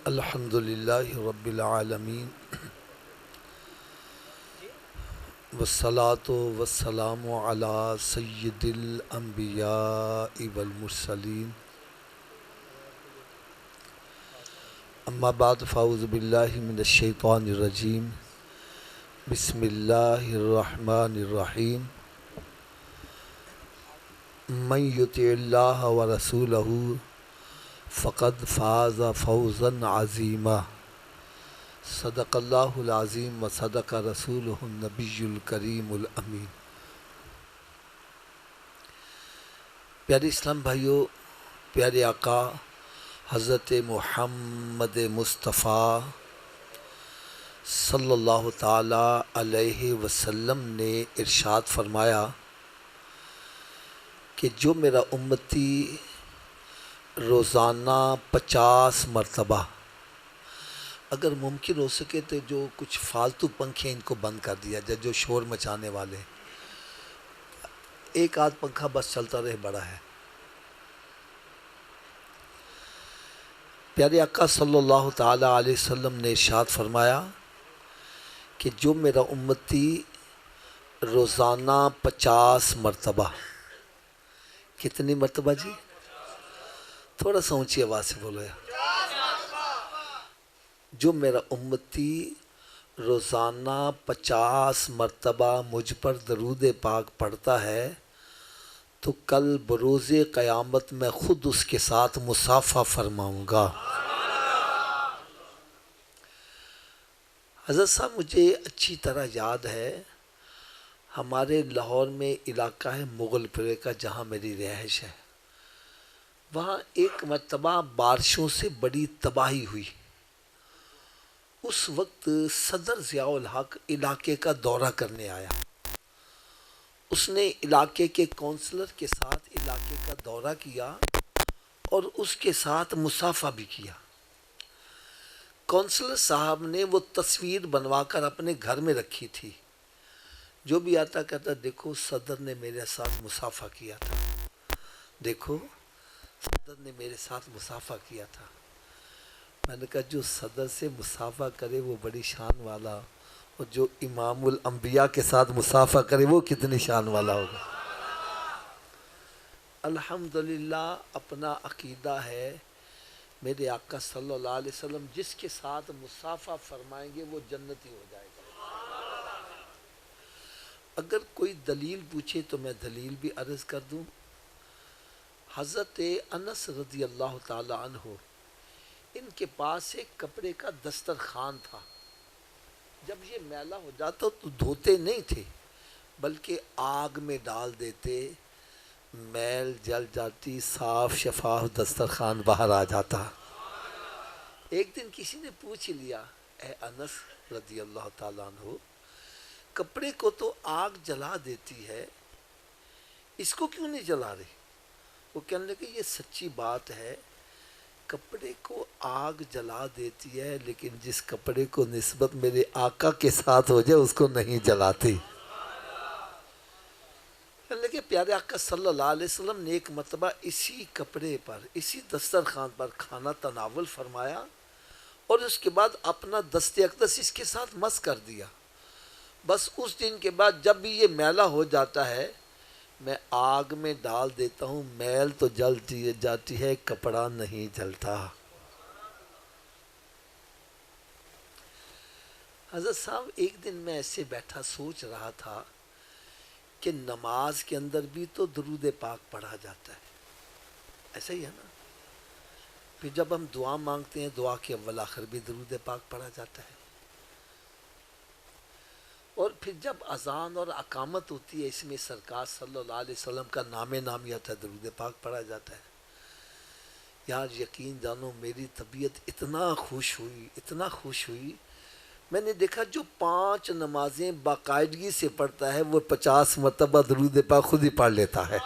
الحمدللہ رب العالمین والصلاة والسلام علی سید الانبیاء والمرسلین اما بعد فاعوذ باللہ من الشیطان الرجیم بسم اللہ الرحمن الرحیم من یطع اللہ ورسولہ فقد فاز فوزا عظیما صدق اللہ العظیم و صدق رسولہ النبی الکریم الامین۔ پیارے اسلام بھائیوں، پیارے آقا حضرت محمد مصطفیٰ صلی اللہ تعالی علیہ وسلم نے ارشاد فرمایا کہ جو میرا امتی روزانہ 50 مرتبہ، اگر ممکن ہو سکے تو جو کچھ فالتو پنکھے ان کو بند کر دیا جائے جو شور مچانے والے، ایک آدھ پنکھا بس چلتا رہے بڑا ہے۔ پیارے آقا صلی اللہ تعالی علیہ وسلم نے ارشاد فرمایا کہ جو میرا امتی روزانہ 50 مرتبہ، کتنی مرتبہ جی؟ تھوڑا سا اونچی آواز سے بولو یار۔ جو میرا امتی روزانہ 50 مرتبہ مجھ پر درود پاک پڑھتا ہے تو کل بروز قیامت میں خود اس کے ساتھ مصافحہ فرماؤں گا۔ حضرت صاحب مجھے اچھی طرح یاد ہے، ہمارے لاہور میں علاقہ ہے مغل پورے کا جہاں میری رہائش ہے، وہاں ایک مرتبہ بارشوں سے بڑی تباہی ہوئی۔ اس وقت صدر ضیاء الحق علاقے کا دورہ کرنے آیا۔ اس نے علاقے کے کونسلر کے ساتھ علاقے کا دورہ کیا اور اس کے ساتھ مصافحہ بھی کیا۔ کونسلر صاحب نے وہ تصویر بنوا کر اپنے گھر میں رکھی تھی، جو بھی آتا کہتا دیکھو صدر نے میرے ساتھ مصافحہ کیا تھا، دیکھو صدر نے میرے ساتھ مصافحہ کیا تھا۔ میں نے کہا جو صدر سے مصافحہ کرے وہ بڑی شان والا، اور جو امام الانبیاء کے ساتھ مصافحہ کرے وہ کتنی شان والا ہوگا۔ الحمدللہ اپنا عقیدہ ہے، میرے آقا صلی اللہ علیہ وسلم جس کے ساتھ مصافحہ فرمائیں گے وہ جنتی ہو جائے گا۔ اگر کوئی دلیل پوچھے تو میں دلیل بھی عرض کر دوں۔ حضرت انس رضی اللہ تعالی عنہ، ان کے پاس ایک کپڑے کا دسترخوان تھا، جب یہ میلا ہو جاتا تو دھوتے نہیں تھے بلکہ آگ میں ڈال دیتے، میل جل جاتی، صاف شفاف دسترخوان باہر آ جاتا۔ ایک دن کسی نے پوچھ لیا، اے انس رضی اللہ تعالیٰ عنہ، کپڑے کو تو آگ جلا دیتی ہے، اس کو کیوں نہیں جلا رہی؟ وہ کہنے لگے یہ سچی بات ہے، کپڑے کو آگ جلا دیتی ہے لیکن جس کپڑے کو نسبت میرے آقا کے ساتھ ہو جائے اس کو نہیں جلاتی۔ کہنے لگے پیارے آقا صلی اللہ علیہ وسلم نے ایک مرتبہ اسی کپڑے پر، اسی دسترخوان پر کھانا تناول فرمایا اور اس کے بعد اپنا دست اقدس اس کے ساتھ مس کر دیا۔ بس اس دن کے بعد جب بھی یہ میلا ہو جاتا ہے میں آگ میں ڈال دیتا ہوں، میل تو جل جاتی ہے، کپڑا نہیں جلتا۔ حضرت صاحب ایک دن میں ایسے بیٹھا سوچ رہا تھا کہ نماز کے اندر بھی تو درود پاک پڑھا جاتا ہے، ایسا ہی ہے نا؟ پھر جب ہم دعا مانگتے ہیں دعا کے اول آخر بھی درود پاک پڑھا جاتا ہے، اور پھر جب اذان اور اقامت ہوتی ہے اس میں سرکار صلی اللہ علیہ وسلم کا نام نامی آتا ہے، درود پاک پڑھا جاتا ہے۔ یار یقین جانو میری طبیعت اتنا خوش ہوئی، میں نے دیکھا جو 5 نمازیں باقاعدگی سے پڑھتا ہے وہ 50 مرتبہ درود پاک خود ہی پڑھ لیتا ہے۔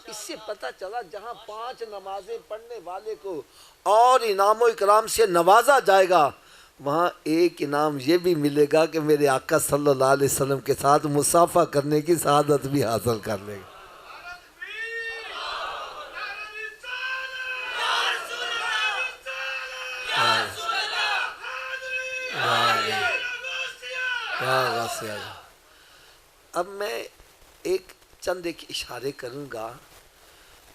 اس سے پتہ چلا جہاں 5 نمازیں پڑھنے والے کو اور انعام و اکرام سے نوازا جائے گا، وہاں ایک انعام یہ بھی ملے گا کہ میرے آقا صلی اللہ علیہ وسلم کے ساتھ مصافحہ کرنے کی سعادت بھی حاصل کر لے گا۔ اب میں ایک چند اشارے کروں گا،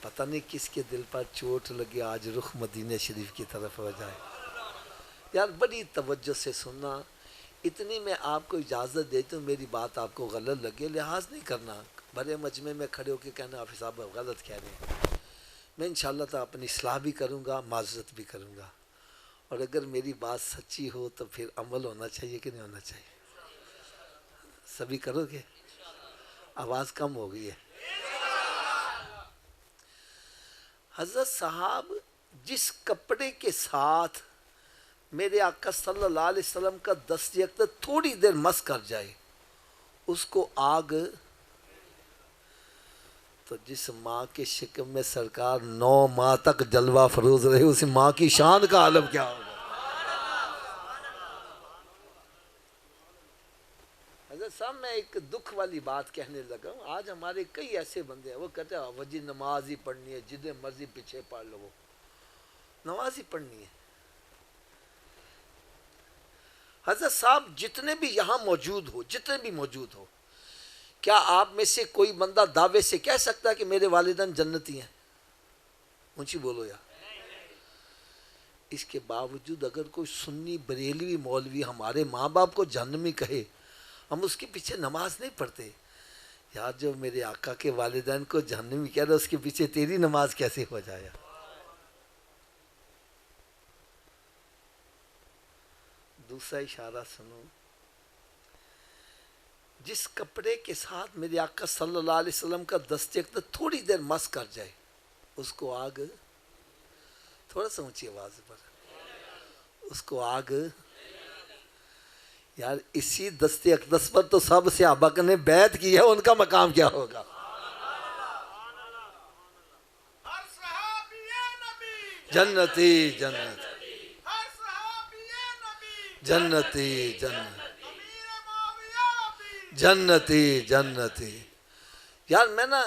پتہ نہیں کس کے دل پر چوٹ لگی، آج رخ مدینہ شریف کی طرف ہو جائے. یار بڑی توجہ سے سننا، اتنی میں آپ کو اجازت دیتا ہوں، میری بات آپ کو غلط لگے لحاظ نہیں کرنا، بڑے مجمع میں کھڑے ہو کے کہنا حافظ صاحب غلط کہہ رہے ہیں. میں انشاءاللہ تعالی اپنی اصلاح بھی کروں گا، معذرت بھی کروں گا، اور اگر میری بات سچی ہو تو پھر عمل ہونا چاہیے کہ نہیں ہونا چاہیے؟ سبھی کرو گے؟ آواز کم ہو گئی ہے. حضرت صاحب جس کپڑے کے ساتھ میرے آقا صلی اللہ علیہ وسلم کا دست یک تھوڑی دیر مس کر جائے اس کو آگ، تو جس ماں کے شکم میں سرکار 9 ماہ تک جلوہ فروز رہے، اس ماں کی شان کا عالم کیا ہوگا؟ حضرت صاحب میں ایک دکھ والی بات کہنے لگا ہوں. آج ہمارے کئی ایسے بندے ہیں، وہ کہتے ہیں وجی نماز ہی پڑھنی ہے، جتنے مرضی پیچھے پڑھ لو، نماز ہی پڑھنی ہے. حضرت صاحب جتنے بھی یہاں موجود ہو، جتنے بھی موجود ہو، کیا آپ میں سے کوئی بندہ دعوے سے کہہ سکتا ہے کہ میرے والدین جنتی ہیں؟ اونچی بولو یا. اس کے باوجود اگر کوئی سنی بریلوی مولوی ہمارے ماں باپ کو جہنمی کہے، ہم اس کے پیچھے نماز نہیں پڑھتے. یار جو میرے آقا کے والدین کو جہنمی کہہ رہا، اس کے پیچھے تیری نماز کیسے ہو جائے؟ دوسرا اشارہ سنو، جس کپڑے کے ساتھ میرے آقا صلی اللہ علیہ وسلم کا دست تھوڑی دیر مس کر جائے اس کو آگ، تھوڑا سا اونچی آواز پر، اس کو آگ. یار اسی دست اقدس پر تو سب صحابہ نے بیعت کی ہے، ان کا مقام کیا ہوگا؟ جنتی جنتی جنتی جنتی جنتی. یار میں نا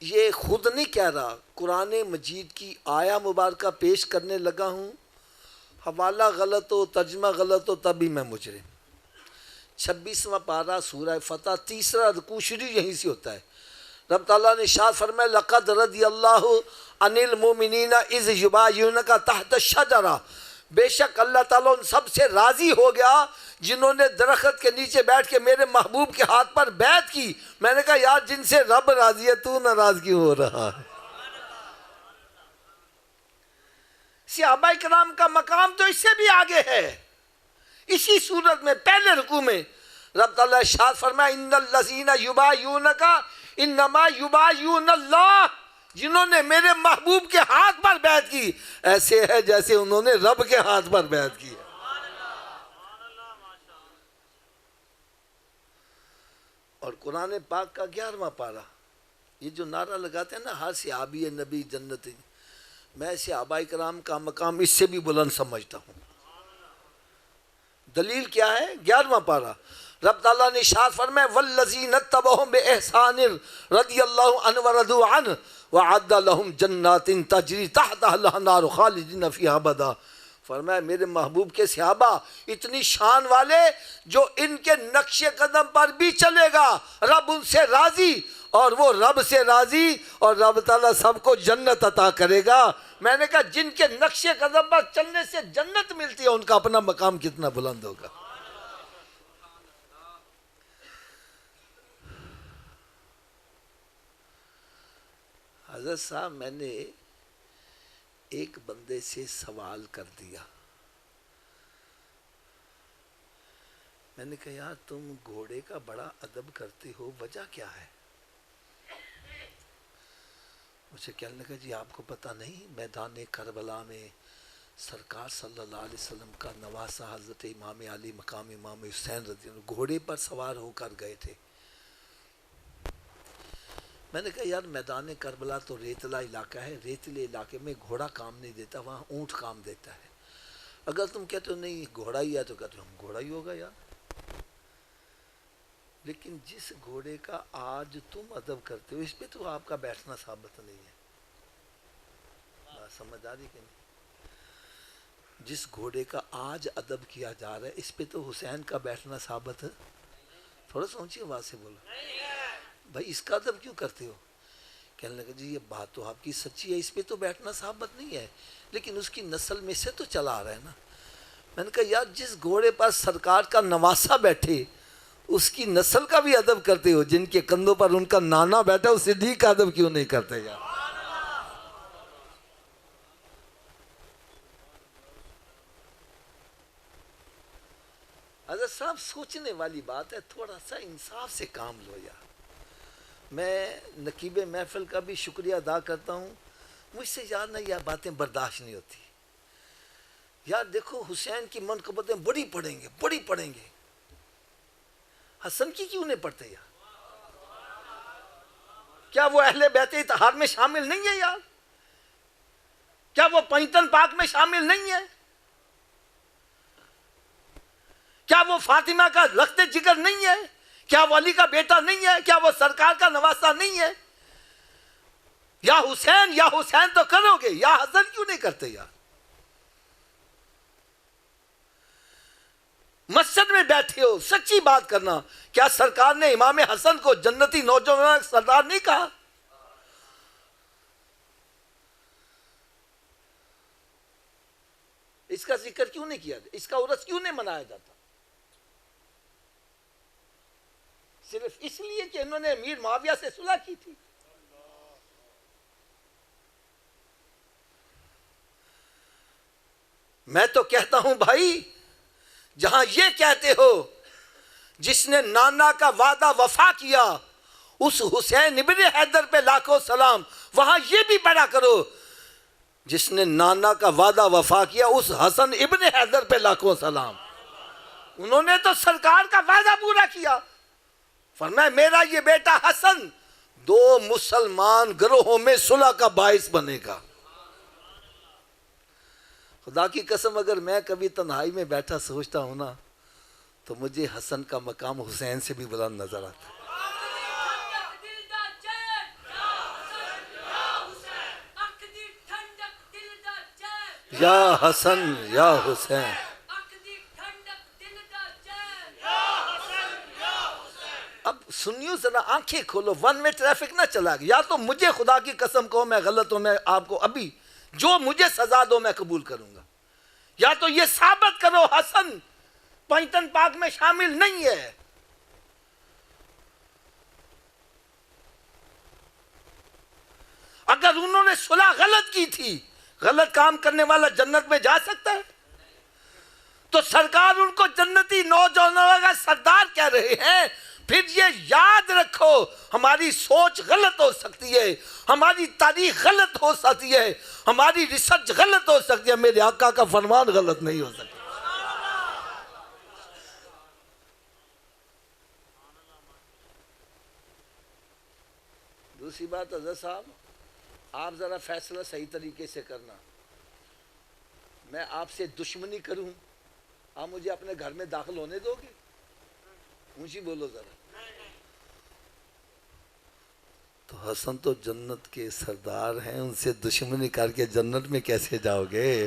یہ خود نہیں کہہ رہا، قرآن مجید کی آیا مبارکہ پیش کرنے لگا ہوں، حوالہ غلط ہو، ترجمہ غلط ہو، تبھی میں مجرم. 26واں پارہ سورہ فتح، تیسرا رکوع شروع یہیں سے ہوتا ہے. رب تعالیٰ نے ارشاد فرمایا لقد رضی اللہ عن المؤمنین اذ یبایعونک تحت الشجرہ، بے شک اللہ تعالیٰ ان سب سے راضی ہو گیا جنہوں نے درخت کے نیچے بیٹھ کے میرے محبوب کے ہاتھ پر بیعت کی. میں نے کہا یار جن سے رب راضی ہے تو ناراض کیوں ہو رہا ہے؟ صحابہ کرام کا مقام تو اس سے بھی آگے ہے. اسی صورت میں پہلے رکوع میں رب تعالیٰ ارشاد فرمایا ان الذین یبایعونک انما یبایعون اللہ، جنہوں نے میرے محبوب کے ہاتھ پر بیعت کی ایسے ہے جیسے انہوں نے رب کے ہاتھ پر بیعت کی. اور قرآن پاک کا 11واں پارہ، یہ جو نعرہ لگاتے ہیں نا ہر صحابی نبی جنتی، میں صحابہ کرام کا مقام اس سے بھی بلند سمجھتا ہوں. دلیل کیا ہے؟ 11واں پارہ رب تعالیٰ نے ارشاد فرمایا والذین اتبعوہم بإحسان رضی اللہ عنہ ورضوا عنہ وعد لہم جنات تجری تحتہا الانہار خالدین فیہا ابدا. فرمایا میرے محبوب کے صحابہ اتنی شان والے جو ان کے نقش قدم پر بھی چلے گا رب ان سے راضی، اور وہ رب سے راضی اور رب تعالیٰ سب کو جنت عطا کرے گا. میں نے کہا جن کے نقش قدم پر چلنے سے جنت ملتی ہے ان کا اپنا مقام کتنا بلند ہوگا. حضرت صاحب میں نے ایک بندے سے سوال کر دیا، میں نے کہا یار تم گھوڑے کا بڑا ادب کرتے ہو، وجہ کیا ہے؟ مجھے کہنے لگا جی آپ کو پتہ نہیں میدان کربلا میں سرکار صلی اللہ علیہ وسلم کا نواسہ حضرت امام علی مقام امام حسین رضی اللہ عنہ گھوڑے پر سوار ہو کر گئے تھے. میں نے کہا یار میدان کربلا تو ریتلا علاقہ ہے، ریتلے علاقے میں گھوڑا کام نہیں دیتا، وہاں اونٹ کام دیتا ہے. اگر تم کہتے ہو نہیں گھوڑا ہی ہے تو کہتے ہو ہم گھوڑا ہی ہوگا یار. لیکن جس گھوڑے کا آج تم ادب کرتے ہو اس پہ تو آپ کا بیٹھنا ثابت نہیں ہے. بات سمجھ آ رہی کہ نہیں؟ جس گھوڑے کا آج ادب کیا جا رہا ہے اس پہ تو حسین کا بیٹھنا ثابت ہے. تھوڑا سوچیے آواز سے بولو بھائی اس کا ادب کیوں کرتے ہو؟ کہنے لگا جی یہ بات تو آپ کی سچی ہے، اس پہ تو بیٹھنا ثابت نہیں ہے، لیکن اس کی نسل میں سے تو چلا آ رہا ہے نا. میں نے کہا یار جس گھوڑے پر سرکار کا نواسا بیٹھے اس کی نسل کا بھی ادب کرتے ہو، جن کے کندھوں پر ان کا نانا بیٹھا اس صدیق کا ادب کیوں نہیں کرتے یار؟ حضرت صاحب سوچنے والی بات ہے، تھوڑا سا انصاف سے کام لو یار. میں نقیب محفل کا بھی شکریہ ادا کرتا ہوں، مجھ سے یار نہ یہ باتیں برداشت نہیں ہوتی. یار دیکھو حسین کی منقبتیں بڑی پڑھیں گے، حسن کی کیوں نہیں پڑھتے یار؟ کیا وہ اہل بیت اطہار میں شامل نہیں ہے یار؟ کیا وہ پنجتن پاک میں شامل نہیں ہے؟ کیا وہ فاطمہ کا رخت جگر نہیں ہے؟ کیا وہ علی کا بیٹا نہیں ہے؟ کیا وہ سرکار کا نواسا نہیں ہے؟ یا حسین تو کرو گے، یا حسن کیوں نہیں کرتے یار؟ مسجد میں بیٹھے ہو، سچی بات کرنا، کیا سرکار نے امام حسن کو جنتی نوجوان سردار نہیں کہا؟ اس کا ذکر کیوں نہیں کیا؟ اس کا عرس کیوں نہیں منایا جاتا؟ صرف اس لیے کہ انہوں نے امیر معاویہ سے صلح کی تھی. میں تو کہتا ہوں بھائی، جہاں یہ کہتے ہو جس نے نانا کا وعدہ وفا کیا اس حسین ابن حیدر پہ لاکھوں سلام، وہاں یہ بھی پڑھا کرو جس نے نانا کا وعدہ وفا کیا اس حسن ابن حیدر پہ لاکھوں سلام. انہوں نے تو سرکار کا وعدہ پورا کیا. فرمایا میرا یہ بیٹا حسن 2 مسلمان گروہوں میں صلح کا باعث بنے گا. خدا کی قسم اگر میں کبھی تنہائی میں بیٹھا سوچتا ہوں نا تو مجھے حسن کا مقام حسین سے بھی بلند نظر آتا ہے. یا حسن یا حسین. اب سنیو ذرا آنکھیں کھولو، ون میں ٹریفک نہ چلا گیا. یا تو مجھے خدا کی قسم کہو میں غلط ہوں، میں آپ کو ابھی جو مجھے سزا دو میں قبول کروں گا، یا تو یہ ثابت کرو حسن پنجتن پاک میں شامل نہیں ہے. اگر انہوں نے صلح غلط کی تھی، غلط کام کرنے والا جنت میں جا سکتا ہے؟ تو سرکار ان کو جنتی نوجوانوں کا سردار کہہ رہے ہیں. پھر یہ یاد رکھو ہماری سوچ غلط ہو سکتی ہے، ہماری تاریخ غلط ہو سکتی ہے، ہماری ریسرچ غلط ہو سکتی ہے، میرے آقا کا فرمان غلط نہیں ہو سکتا. دوسری بات حضرت صاحب، آپ ذرا فیصلہ صحیح طریقے سے کرنا. میں آپ سے دشمنی کروں، آپ مجھے اپنے گھر میں داخل ہونے دو گے؟ اونچی بولو ذرا. تو حسن تو جنت کے سردار ہیں، ان سے دشمنی کر کے جنت میں کیسے جاؤ گے؟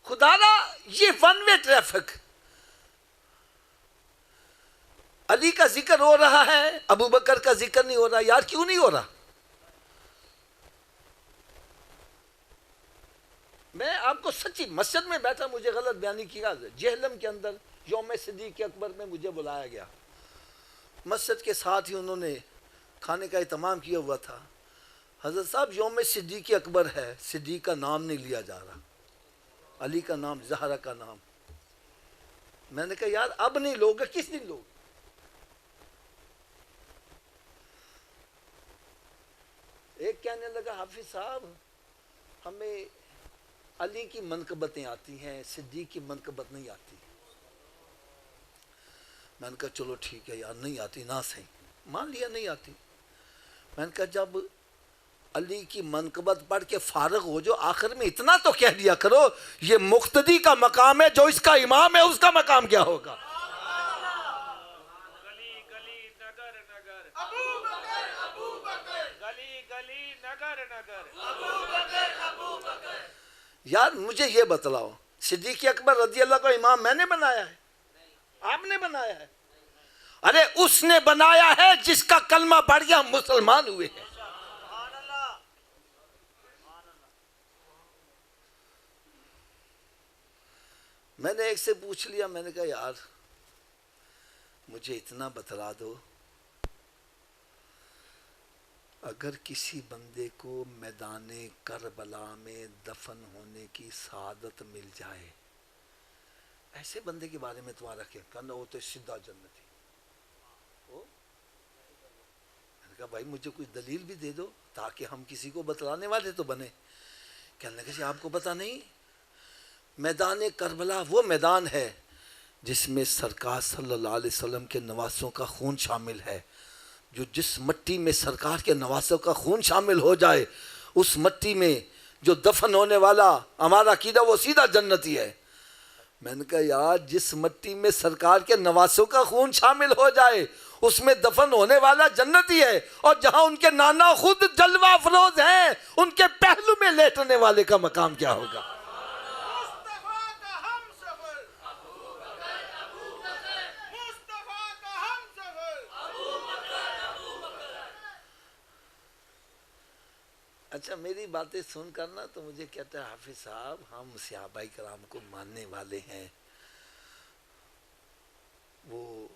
خدا را یہ ون وے ٹریفک. علی کا ذکر ہو رہا ہے، ابو بکر کا ذکر نہیں ہو رہا. یار کیوں نہیں ہو رہا؟ میں آپ کو سچی مسجد میں بیٹھا مجھے غلط بیانی کیا. جہلم کے اندر یوم صدیق اکبر میں مجھے بلایا گیا. مسجد کے ساتھ ہی انہوں نے کھانے کا اہتمام کیا ہوا تھا. حضرت صاحب یوم صدیق اکبر ہے، صدیق کا نام نہیں لیا جا رہا، علی کا نام، زہرا کا نام. میں نے کہا یار اب نہیں لوگ، کس دن لوگ؟ ایک کہنے لگا حافظ صاحب ہمیں علی کی منقبتیں آتی ہیں، صدیق کی منقبت نہیں آتی. میں نے کہا چلو ٹھیک ہے یار نہیں آتی نہ صحیح، مان لیا نہیں آتی. میں نے کہا جب علی کی منقبت پڑھ کے فارغ ہو جو آخر میں اتنا تو کہہ دیا کرو یہ مقتدی کا مقام ہے، جو اس کا امام ہے اس کا مقام کیا ہوگا؟ یار مجھے یہ بتلاؤ، صدیق اکبر رضی اللہ کو امام میں نے بنایا ہے؟ آپ نے بنایا ہے؟ ارے اس نے بنایا ہے جس کا کلمہ پڑھ گیا مسلمان ہوئے ہیں۔ میں نے ایک سے پوچھ لیا، میں نے کہا یار مجھے اتنا بتلا دو، اگر کسی بندے کو میدان کربلا میں دفن ہونے کی سعادت مل جائے، ایسے بندے کے بارے میں تمہارا کیا کہنا؟ وہ تو سیدھا جنتی۔ میں نے کہا بھائی مجھے کوئی دلیل بھی دے دو تاکہ ہم کسی کو بتلانے والے تو بنے۔ کہنے لگے آپ کو پتہ نہیں، میدان کربلا وہ میدان ہے جس میں سرکار صلی اللہ علیہ وسلم کے نواسوں کا خون شامل ہے، جو جس مٹی میں سرکار کے نواسوں کا خون شامل ہو جائے، اس مٹی میں جو دفن ہونے والا، ہمارا عقیدہ وہ سیدھا جنتی ہے۔ میں نے کہا یار جس مٹی میں سرکار کے نواسوں کا خون شامل ہو جائے اس میں دفن ہونے والا جنتی ہے، اور جہاں ان کے نانا خود جلوہ افروز ہیں ان کے پہلو میں لیٹنے والے کا مقام کیا ہوگا؟ اچھا میری باتیں سن کرنا تو مجھے کہتا ہے حافظ صاحب ہم صحابہ کرام کو ماننے والے ہیں، وہ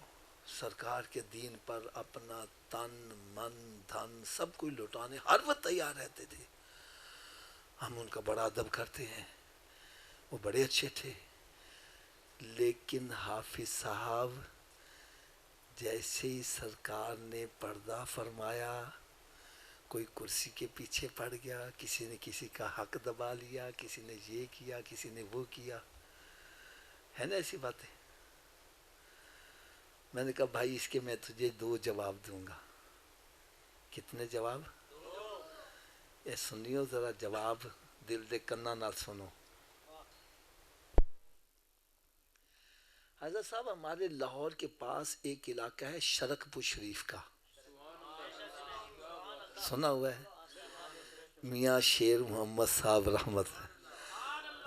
سرکار کے دین پر اپنا تن من دھن سب کوئی لٹانے ہر وقت تیار رہتے تھے، ہم ان کا بڑا ادب کرتے ہیں، وہ بڑے اچھے تھے، لیکن حافظ صاحب جیسے ہی سرکار نے پردہ فرمایا کوئی کرسی کے پیچھے پڑ گیا، کسی نے کسی کا حق دبا لیا، کسی نے یہ کیا، کسی نے وہ کیا، ہے نا ایسی باتیں؟ میں نے کہا بھائی اس کے میں تجھے 2 جواب دوں گا۔ کتنے جواب؟ یہ سنیو ذرا جواب، دل دے کنا نال سنو۔ حضرت صاحب ہمارے لاہور کے پاس ایک علاقہ ہے شرکپور شریف کا، سنا ہوا ہے؟ میاں شیر محمد صاحب رحمت،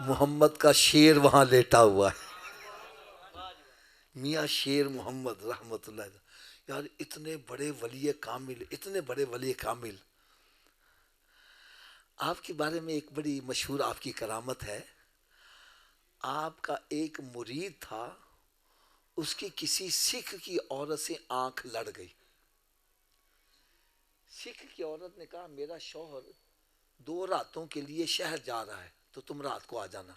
محمد کا شیر وہاں لیٹا ہوا ہے، میاں شیر محمد رحمت اللہ علیہ۔ یار اتنے بڑے ولی کامل، اتنے بڑے ولی کامل، آپ کے بارے میں ایک بڑی مشہور آپ کی کرامت ہے، آپ کا ایک مرید تھا، اس کی کسی سکھ کی عورت سے آنکھ لڑ گئی، سکھ کی عورت نے کہا میرا شوہر 2 راتوں کے لیے شہر جا رہا ہے تو تم رات کو آ جانا۔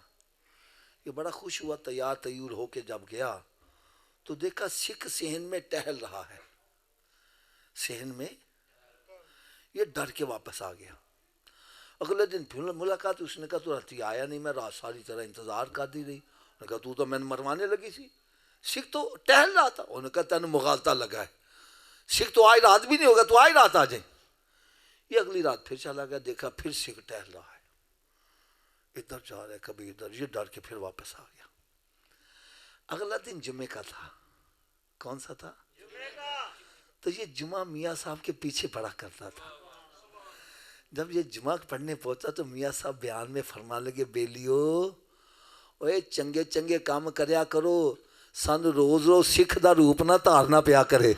یہ بڑا خوش ہوا، تیار تیور ہو کے جب گیا تو دیکھا سکھ صحن میں ٹہل رہا ہے، صحن میں، یہ ڈر کے واپس آ گیا۔ اگلے دن پھر ملاقات، اس نے کہا تو راتی آیا نہیں، میں رات ساری طرح انتظار کر دی رہی، انہوں نے کہا تو میں مروانے لگی تھی، سکھ تو ٹہل رہا تھا، انہوں نے کہا تینوں مغالطہ لگا ہے، سکھ تو آئی رات بھی نہیں ہوگا، تو آئی رات آ جائیں۔ یہ اگلی رات پھر چلا گیا، دیکھا پھر سکھ ٹہل رہا ہے، ادھر جا رہا ہے کبھی ادھر، یہ ڈر کے پھر واپس آ گیا۔ اگلا دن جمعے کا تھا، کون سا تھا؟ تو یہ جمعہ میاں صاحب کے پیچھے پڑا کرتا تھا، جب یہ جمعہ پڑھنے پہنچا تو میاں صاحب بیان میں فرما لگے بیلیو اوے چنگے چنگے کام کریا کرو، سن روز روز سکھ دا روپ نہ دھارنا پیا کرے۔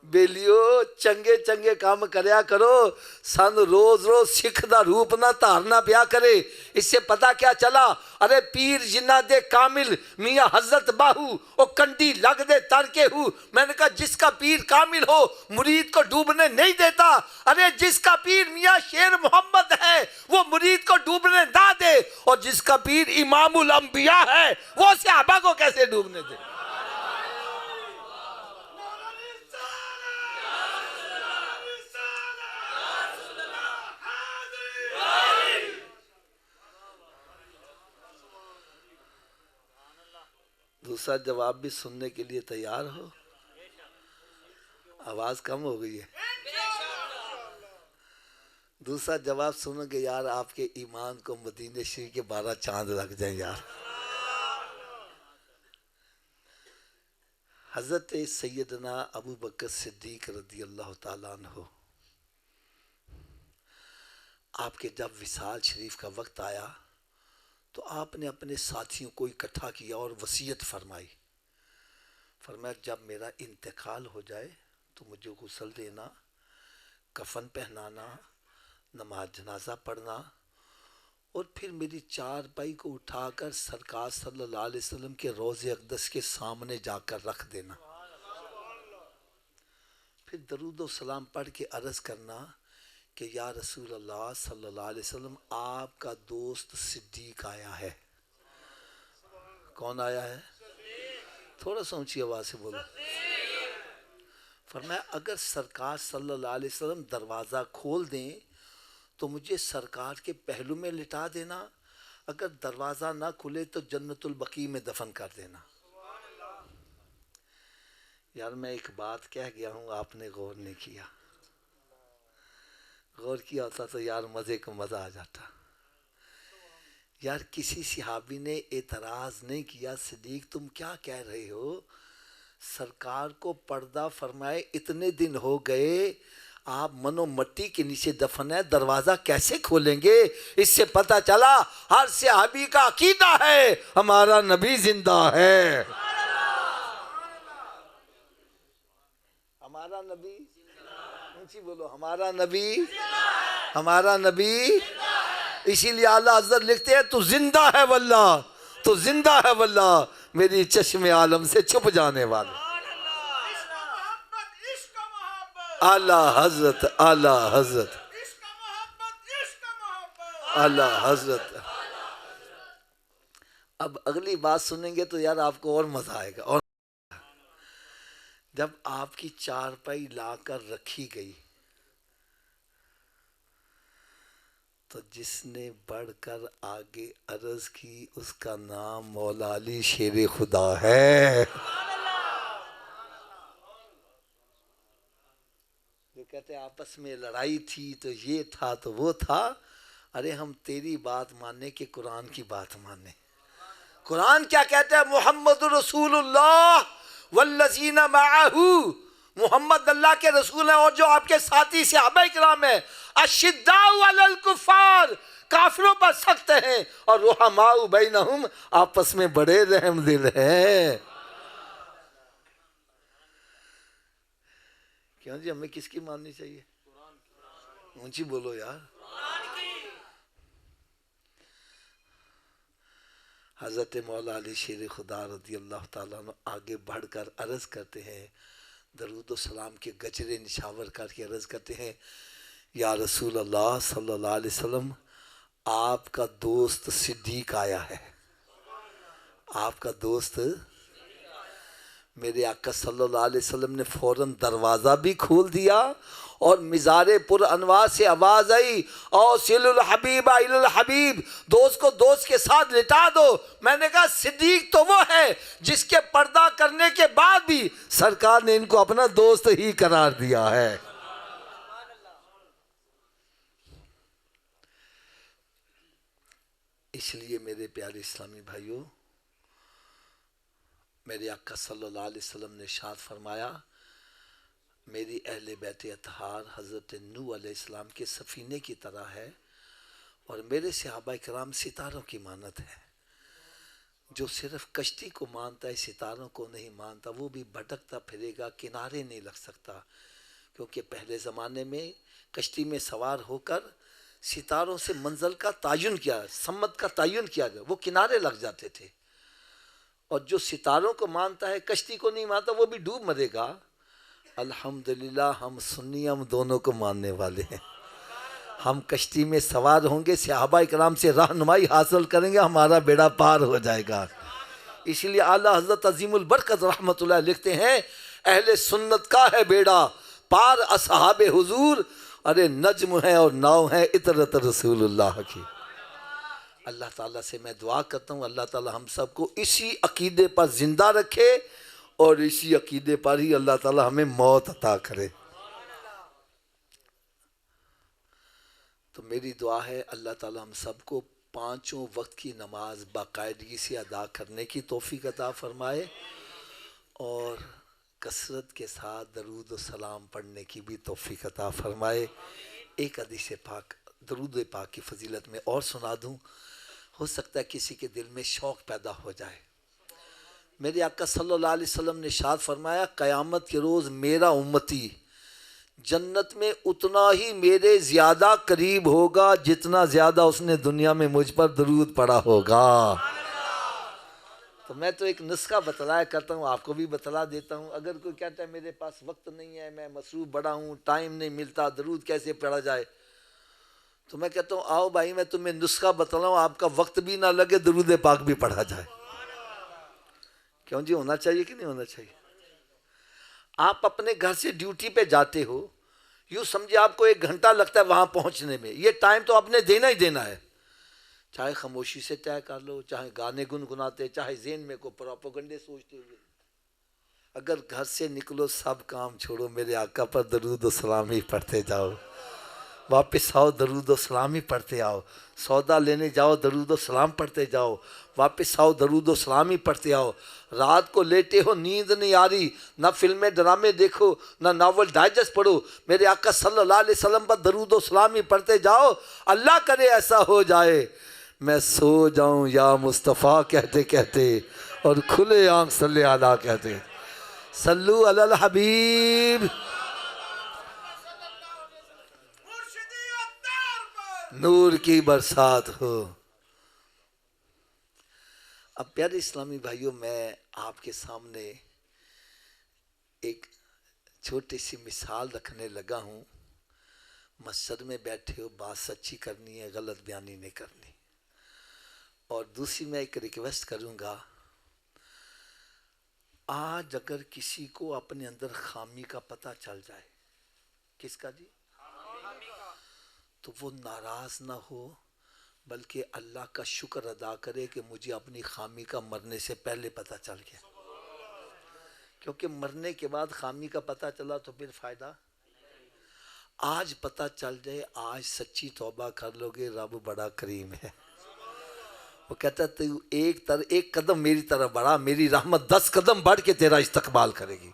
بیلیو چنگے چنگے کام کریا کرو، سن روز روز سکھ دا روپ نہ دھارنا پیا کرے۔ اس سے پتا کیا چلا؟ ارے پیر جنہ دے کامل میاں حضرت باہو او کنڈی لگ دے تر کے ہو۔ میں نے کہا جس کا پیر کامل ہو مرید کو ڈوبنے نہیں دیتا، ارے جس کا پیر میاں شیر محمد ہے وہ مرید کو ڈوبنے نہ دے، اور جس کا پیر امام الانبیاء ہے وہ صحابہ کو کیسے ڈوبنے دے؟ دوسرا جواب بھی سننے کے لیے تیار ہو؟ آواز کم ہو گئی ہے۔ دوسرا جواب سنو گے یار آپ کے ایمان کو مدینہ شریف کے 12 چاند لگ جائیں یار۔ حضرت سیدنا ابو بکر صدیق رضی اللہ تعالیٰ عنہ، آپ کے جب وصال شریف کا وقت آیا تو آپ نے اپنے ساتھیوں کو اکٹھا کیا اور وصیت فرمائی. فرمایا جب میرا انتقال ہو جائے تو مجھے غسل دینا، کفن پہنانا، نماز جنازہ پڑھنا، اور پھر میری چارپائی کو اٹھا کر سرکار صلی اللہ علیہ وسلم کے روضہ اقدس کے سامنے جا کر رکھ دینا. پھر درود و سلام پڑھ کے عرض کرنا کہ یا رسول اللہ صلی اللہ علیہ وسلم، آپ کا دوست صدیق آیا ہے. کون آیا ہے؟ تھوڑا سا اونچی آواز سے بولو. فرمایا اگر سرکار صلی اللہ علیہ وسلم دروازہ کھول دیں تو مجھے سرکار کے پہلو میں لٹا دینا، اگر دروازہ نہ کھلے تو جنت البقیع میں دفن کر دینا. یار میں ایک بات کہہ گیا ہوں، آپ نے غور نہیں کیا. غور کیا ہوتا تو یار مزے کو مزہ آ جاتا. یار کسی صحابی نے اعتراض نہیں کیا صدیق تم کیا کہہ رہے ہو، سرکار کو پردہ فرمائے اتنے دن ہو گئے، آپ منو مٹی کے نیچے دفن ہے، دروازہ کیسے کھولیں گے؟ اس سے پتہ چلا ہر صحابی کا عقیدہ ہے ہمارا نبی زندہ ہے. ہمارا نبی، اونچی بولو، ہمارا نبی، ہمارا نبی. اسی لیے اعلیٰ حضرت لکھتے ہیں تو زندہ ہے واللہ، تو زندہ ہے واللہ، میری چشم عالم سے چھپ جانے والے. اعلیٰ حضرت، اعلیٰ حضرت، اعلیٰ حضرت. اب اگلی بات سنیں گے تو یار آپ کو اور مزہ آئے گا. اور جب آپ کی چارپائی لا کر رکھی گئی تو جس نے بڑھ کر آگے عرض کی اس کا نام مولا علی شیر خدا ہے. جو کہتے آپس میں لڑائی تھی تو یہ تھا تو وہ تھا، ارے ہم تیری بات ماننے کہ قرآن کی بات ماننے. قرآن کیا کہتا ہے؟ محمد رسول اللہ والذین معہ، محمد اللہ کے رسول ہیں اور جو آپ کے ساتھی صحابہ کرام ہیں. اشداء علی الکفار، کافروں پر سخت ہیں، اور رحماء بینہم، آپس میں بڑے رحم دل ہیں. کیوں جی ہمیں کس کی ماننی چاہیے؟ اونچی بولو یار. حضرت مولا علی شیر خدا رضی اللہ تعالیٰ عنہ آگے بڑھ کر عرض کرتے ہیں، درود و سلام کے گجرے نشاور کر کے عرض کرتے ہیں یا رسول اللہ صلی اللہ علیہ وسلم، آپ کا دوست صدیق آیا ہے. آپ کا دوست. میرے آقا صلی اللہ علیہ وسلم نے فوراً دروازہ بھی کھول دیا اور مزار پر انوار سے آواز آئی اوصل الحبیب الی الحبیب، دوست کو دوست کے ساتھ لٹا دو. میں نے کہا صدیق تو وہ ہے جس کے پردہ کرنے کے بعد بھی سرکار نے ان کو اپنا دوست ہی قرار دیا ہے. اس لیے میرے پیارے اسلامی بھائیوں، میرے آقا صلی اللہ علیہ وسلم نے ارشاد فرمایا میری اہل بیت اطہار حضرت نوح علیہ السلام کے سفینے کی طرح ہے، اور میرے صحابہ کرام ستاروں کی مانند ہے. جو صرف کشتی کو مانتا ہے ستاروں کو نہیں مانتا وہ بھی بھٹکتا پھرے گا، کنارے نہیں لگ سکتا. کیونکہ پہلے زمانے میں کشتی میں سوار ہو کر ستاروں سے منزل کا تعین کیا، سمت کا تعین کیا گیا، وہ کنارے لگ جاتے تھے. اور جو ستاروں کو مانتا ہے کشتی کو نہیں مانتا وہ بھی ڈوب مرے گا. الحمدللہ ہم سنی، ہم دونوں کو ماننے والے ہیں. ہم کشتی میں سوار ہوں گے، صحابہ کرام سے رہنمائی حاصل کریں گے، ہمارا بیڑا پار ہو جائے گا. اس لیے اعلیٰ حضرت عظیم البرکت رحمۃ اللہ لکھتے ہیں اہل سنت کا ہے بیڑا پار اصحاب حضور، ارے نجم ہے اور ناؤ ہے اطرت رسول اللہ کی. اللہ تعالیٰ سے میں دعا کرتا ہوں اللہ تعالیٰ ہم سب کو اسی عقیدے پر زندہ رکھے اور اسی عقیدے پر ہی اللہ تعالیٰ ہمیں موت عطا کرے. تو میری دعا ہے اللہ تعالیٰ ہم سب کو 5 وقت کی نماز باقاعدگی سے ادا کرنے کی توفیق عطا فرمائے، اور کثرت کے ساتھ درود و سلام پڑھنے کی بھی توفیق عطا فرمائے۔ ایک حدیث پاک درود پاک کی فضیلت میں اور سنا دوں، ہو سکتا ہے کسی کے دل میں شوق پیدا ہو جائے۔ میرے آقا صلی اللہ علیہ وسلم نے ارشاد فرمایا، قیامت کے روز میرا امتی جنت میں اتنا ہی میرے زیادہ قریب ہوگا جتنا زیادہ اس نے دنیا میں مجھ پر درود پڑا ہوگا۔ تو میں تو ایک نسخہ بتلایا کرتا ہوں، آپ کو بھی بتلا دیتا ہوں۔ اگر کوئی کہتا ہے میرے پاس وقت نہیں ہے، میں مصروف بڑا ہوں، ٹائم نہیں ملتا، درود کیسے پڑھا جائے، تو میں کہتا ہوں آؤ بھائی میں تمہیں نسخہ بتلاؤں، آپ کا وقت بھی نہ لگے، درود پاک بھی پڑھا جائے۔ کیوں جی، ہونا چاہیے کہ نہیں ہونا چاہیے؟ آپ اپنے گھر سے ڈیوٹی پہ جاتے ہو، یوں سمجھے آپ کو 1 گھنٹہ لگتا ہے وہاں پہنچنے میں، یہ ٹائم تو آپ نے دینا ہی دینا ہے، چاہے خاموشی سے طے کر لو، چاہے گانے گنگناتے، چاہے ذہن میں کو پروپیگنڈے سوچتے ہوئے۔ اگر گھر سے نکلو سب کام چھوڑو، میرے آقا پر درود و سلام ہی پڑھتے جاؤ، واپس آؤ درود و سلام ہی پڑھتے آؤ، سودا لینے جاؤ درود و سلام پڑھتے جاؤ، واپس آؤ درود و سلام ہی پڑھتے آؤ۔ رات کو لیٹے ہو نیند نہیں آ رہی، نہ فلمیں ڈرامے دیکھو، نہ ناول ڈائجسٹ پڑھو، میرے آقا صلی اللہ علیہ وسلم پر درود و سلام ہی پڑھتے جاؤ۔ اللہ کرے ایسا ہو جائے میں سو جاؤں یا مصطفیٰ کہتے کہتے اور کھلے عام صلی اللہ کہتے۔ صلو علی الحبیب، نور کی برسات ہو۔ اب پیارے اسلامی بھائیوں، میں آپ کے سامنے ایک چھوٹی سی مثال رکھنے لگا ہوں۔ مسجد میں بیٹھے ہو، بات سچی کرنی ہے، غلط بیانی نہیں کرنی۔ اور دوسری میں ایک ریکویسٹ کروں گا، آج اگر کسی کو اپنے اندر خامی کا پتہ چل جائے، کس کا جی؟ تو وہ ناراض نہ ہو، بلکہ اللہ کا شکر ادا کرے کہ مجھے اپنی خامی کا مرنے سے پہلے پتہ چل گیا، کیونکہ مرنے کے بعد خامی کا پتہ چلا تو پھر فائدہ۔ آج پتہ چل جائے، آج سچی توبہ کر لو گے، رب بڑا کریم ہے۔ وہ کہتا ہے تو ایک قدم میری طرف بڑھا، میری رحمت 10 قدم بڑھ کے تیرا استقبال کرے گی۔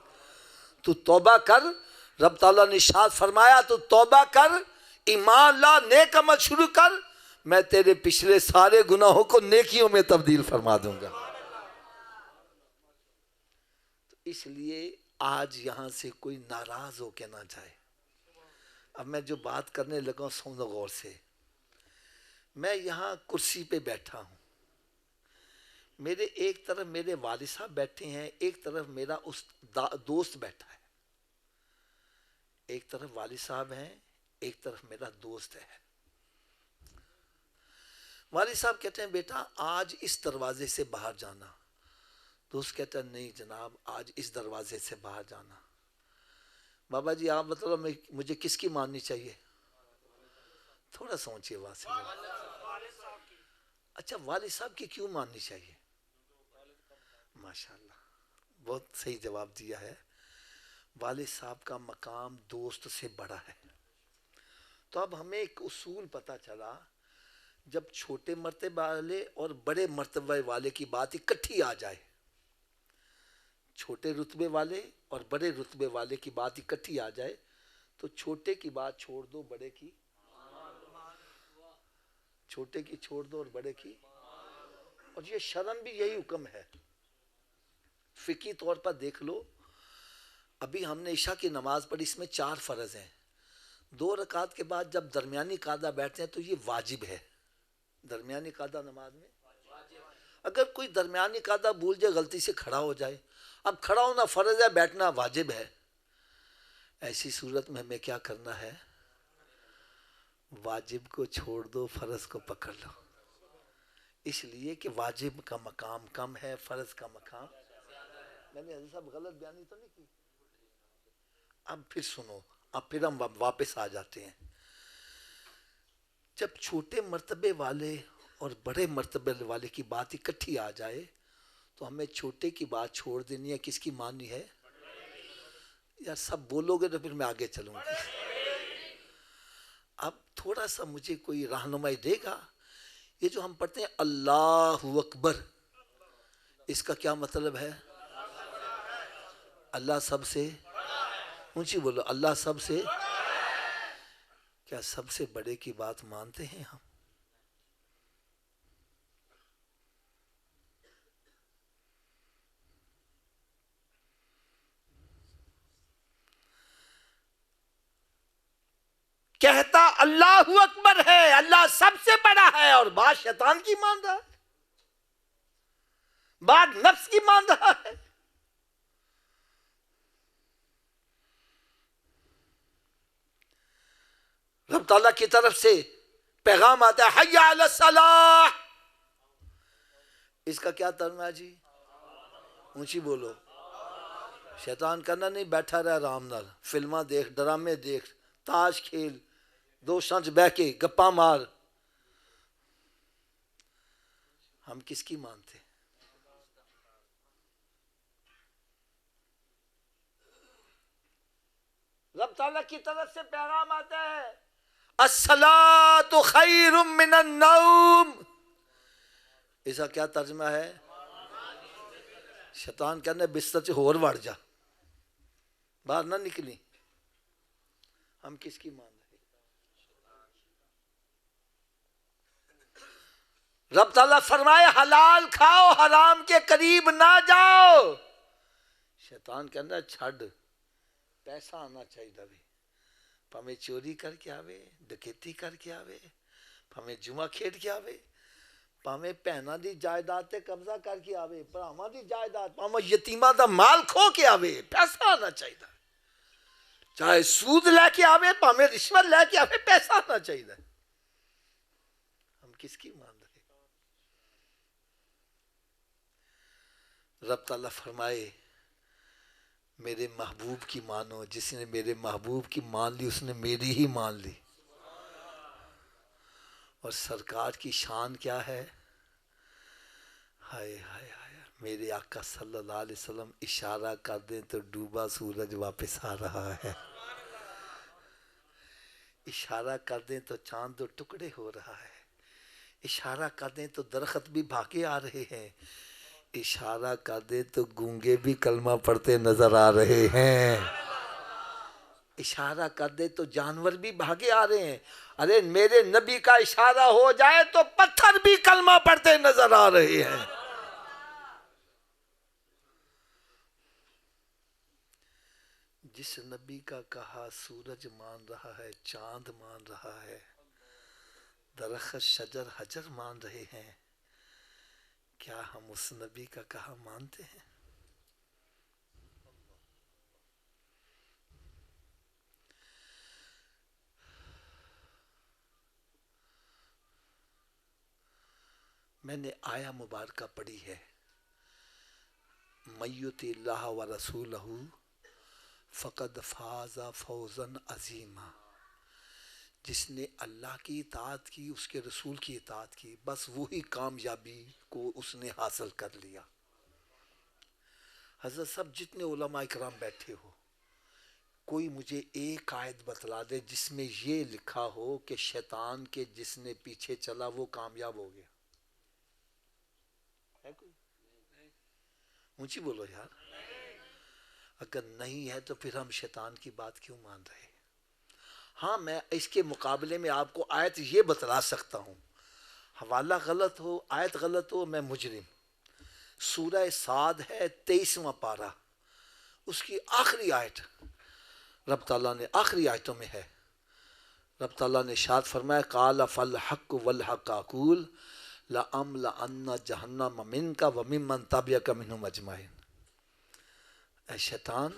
تو توبہ کر، رب تعالیٰ نے ارشاد فرمایا تو توبہ کر، ایمان لا، نیک عمل شروع کر، میں تیرے پچھلے سارے گناہوں کو نیکیوں میں تبدیل فرما دوں گا۔ تو اس لیے آج یہاں سے کوئی ناراض ہو کے نہ جائے۔ اب میں جو بات کرنے لگا ہوں سنو غور سے۔ میں یہاں کرسی پہ بیٹھا ہوں، میرے ایک طرف میرے والد صاحب بیٹھے ہیں، ایک طرف میرا دوست بیٹھا ہے۔ ایک طرف والد صاحب ہیں، ایک طرف میرا دوست ہے۔ والد صاحب کہتے ہیں بیٹا آج اس دروازے سے باہر جانا، دوست کہتا ہے نہیں جناب آج اس دروازے سے باہر جانا۔ بابا جی آپ مطلب مجھے کس کی ماننی چاہیے؟ تھوڑا سوچئے بات سے۔ اچھا والد صاحب کی کیوں ماننی چاہیے؟ ماشاءاللہ بہت صحیح جواب دیا ہے۔ والد صاحب کا مقام دوست سے بڑا ہے۔ تو اب ہمیں ایک اصول پتہ چلا، جب چھوٹے مرتبہ والے اور بڑے مرتبہ والے کی بات اکٹھی آ جائے، چھوٹے رتبے والے اور بڑے رتبے والے کی بات اکٹھی آ جائے تو چھوٹے کی بات چھوڑ دو، بڑے کی، چھوٹے کی چھوڑ دو اور بڑے کی۔ اور یہ شرم بھی یہی حکم ہے۔ فقہی طور پر دیکھ لو، ابھی ہم نے عشاء کی نماز پڑھی، اس میں 4 فرض ہیں۔ 2 رکعت کے بعد جب درمیانی قاعدہ بیٹھتے ہیں تو یہ واجب ہے۔ درمیانی قاعدہ نماز میں اگر کوئی درمیانی قاعدہ بھول جائے، غلطی سے کھڑا ہو جائے، اب کھڑا ہونا فرض ہے، بیٹھنا واجب ہے، ایسی صورت میں ہمیں کیا کرنا ہے؟ واجب کو چھوڑ دو، فرض کو پکڑ لو، اس لیے کہ واجب کا مقام کم ہے، فرض کا مقام۔ میں نے حضرت صاحب غلط بیانی تو نہیں کی؟ اب پھر سنو، اب پھر ہم واپس آ جاتے ہیں۔ جب چھوٹے مرتبے والے اور بڑے مرتبے والے کی بات اکٹھی آ جائے تو ہمیں چھوٹے کی بات چھوڑ دینی ہے، کس کی ماننی ہے؟ یار سب بولو گے تو پھر میں آگے چلوں گی۔ اب تھوڑا سا مجھے کوئی رہنمائی دے گا، یہ جو ہم پڑھتے ہیں اللہ اکبر، اس کا کیا مطلب ہے؟ اللہ سب سے اونچی بولو، اللہ سب سے، کیا سب سے بڑے کی بات مانتے ہیں ہم؟ کہتا اللہ اکبر ہے، اللہ سب سے بڑا ہے، اور بات شیطان کی مان رہا ہے، بات نفس کی مان رہا ہے۔ رب تعالیٰ کی طرف سے پیغام آتا ہے حی علی الصلاح، اس کا کیا ترجمہ ہے جی؟ اونچی بولو۔ شیطان کرنا نہیں بیٹھا رہا آرام نال، فلماں دیکھ، ڈرامے دیکھ، تاش کھیل، دو سنج بہ کے گپا مار۔ ہم کس کی مانتے ہیں؟ رب تعالیٰ کی طرف سے پیغام آتا ہے الصلاۃ خیر من النوم، اس کا کیا ترجمہ ہے؟ شیطان کہنا بستر سے ہور وڑ جا، باہر نہ نکلی۔ ہم کس کی مان رہے؟ رب تعالیٰ فرمائے حلال کھاؤ، حرام کے قریب نہ جاؤ۔ شیطان کہنا چھڑ، پیسہ آنا چاہیے بھی، پامیں چوری کر کے آوے، ڈکیتی کر کے آوے، پامیں جمعہ کھیڈ کے آوے، پامیں پہنا دی جائیداد تے قبضہ کر کے آوے، پراواں دی جائیداد، پامیں یتیماں دا مال کھو کے آوے، پیسہ آنا چاہیے۔ چاہے سود لے کے آوے، پامیں رشوت لے کے آوے، پیسہ آنا چاہیے۔ ہم کس کی مان رہے؟ رب تعالیٰ فرمائے میرے محبوب کی مانو، جس نے میرے محبوب کی مان لی اس نے میری ہی مان لی۔ اور سرکار کی شان کیا ہے؟ ہائے ہائے ہائے، میرے آقا صلی اللہ علیہ وسلم اشارہ کر دیں تو ڈوبا سورج واپس آ رہا ہے، اشارہ کر دیں تو چاند دو ٹکڑے ہو رہا ہے، اشارہ کر دیں تو درخت بھی بھاگے آ رہے ہیں، اشارہ کر دیں تو گونگے بھی کلمہ پڑھتے نظر آ رہے ہیں، اشارہ کر دے تو جانور بھی بھاگے آ رہے ہیں۔ ارے میرے نبی کا اشارہ ہو جائے تو پتھر بھی کلمہ پڑھتے نظر آ رہے ہیں۔ جس نبی کا کہا سورج مان رہا ہے، چاند مان رہا ہے، درخت شجر حجر مان رہے ہیں، کیا ہم اس نبی کا کہا مانتے ہیں؟ میں نے آیا مبارکہ پڑھی ہے من یطع اللہ ورسولہ فقد فاز فوزا عظیما، جس نے اللہ کی اطاعت کی، اس کے رسول کی اطاعت کی، بس وہی کامیابی کو اس نے حاصل کر لیا۔ حضرت صاحب جتنے علماء اکرام بیٹھے ہو، کوئی مجھے ایک آیت بتلا دے جس میں یہ لکھا ہو کہ شیطان کے جس نے پیچھے چلا وہ کامیاب ہو گیا؟ ہے کوئی؟ اونچی بولو یار۔ اگر نہیں ہے تو پھر ہم شیطان کی بات کیوں مان رہے ہیں؟ ہاں میں اس کے مقابلے میں آپ کو آیت یہ بتلا سکتا ہوں، حوالہ غلط ہو، آیت غلط ہو، میں مجرم۔ سورہ صاد ہے 23واں پارہ، اس کی آخری آیت رب تعالیٰ نے آخری آیتوں میں ہے، رب تعالیٰ نے ارشاد فرمایا قال فالحق والحق اقول لأملأن جہنم منک وممن تبعک منہم اجمعین۔ اے شیطان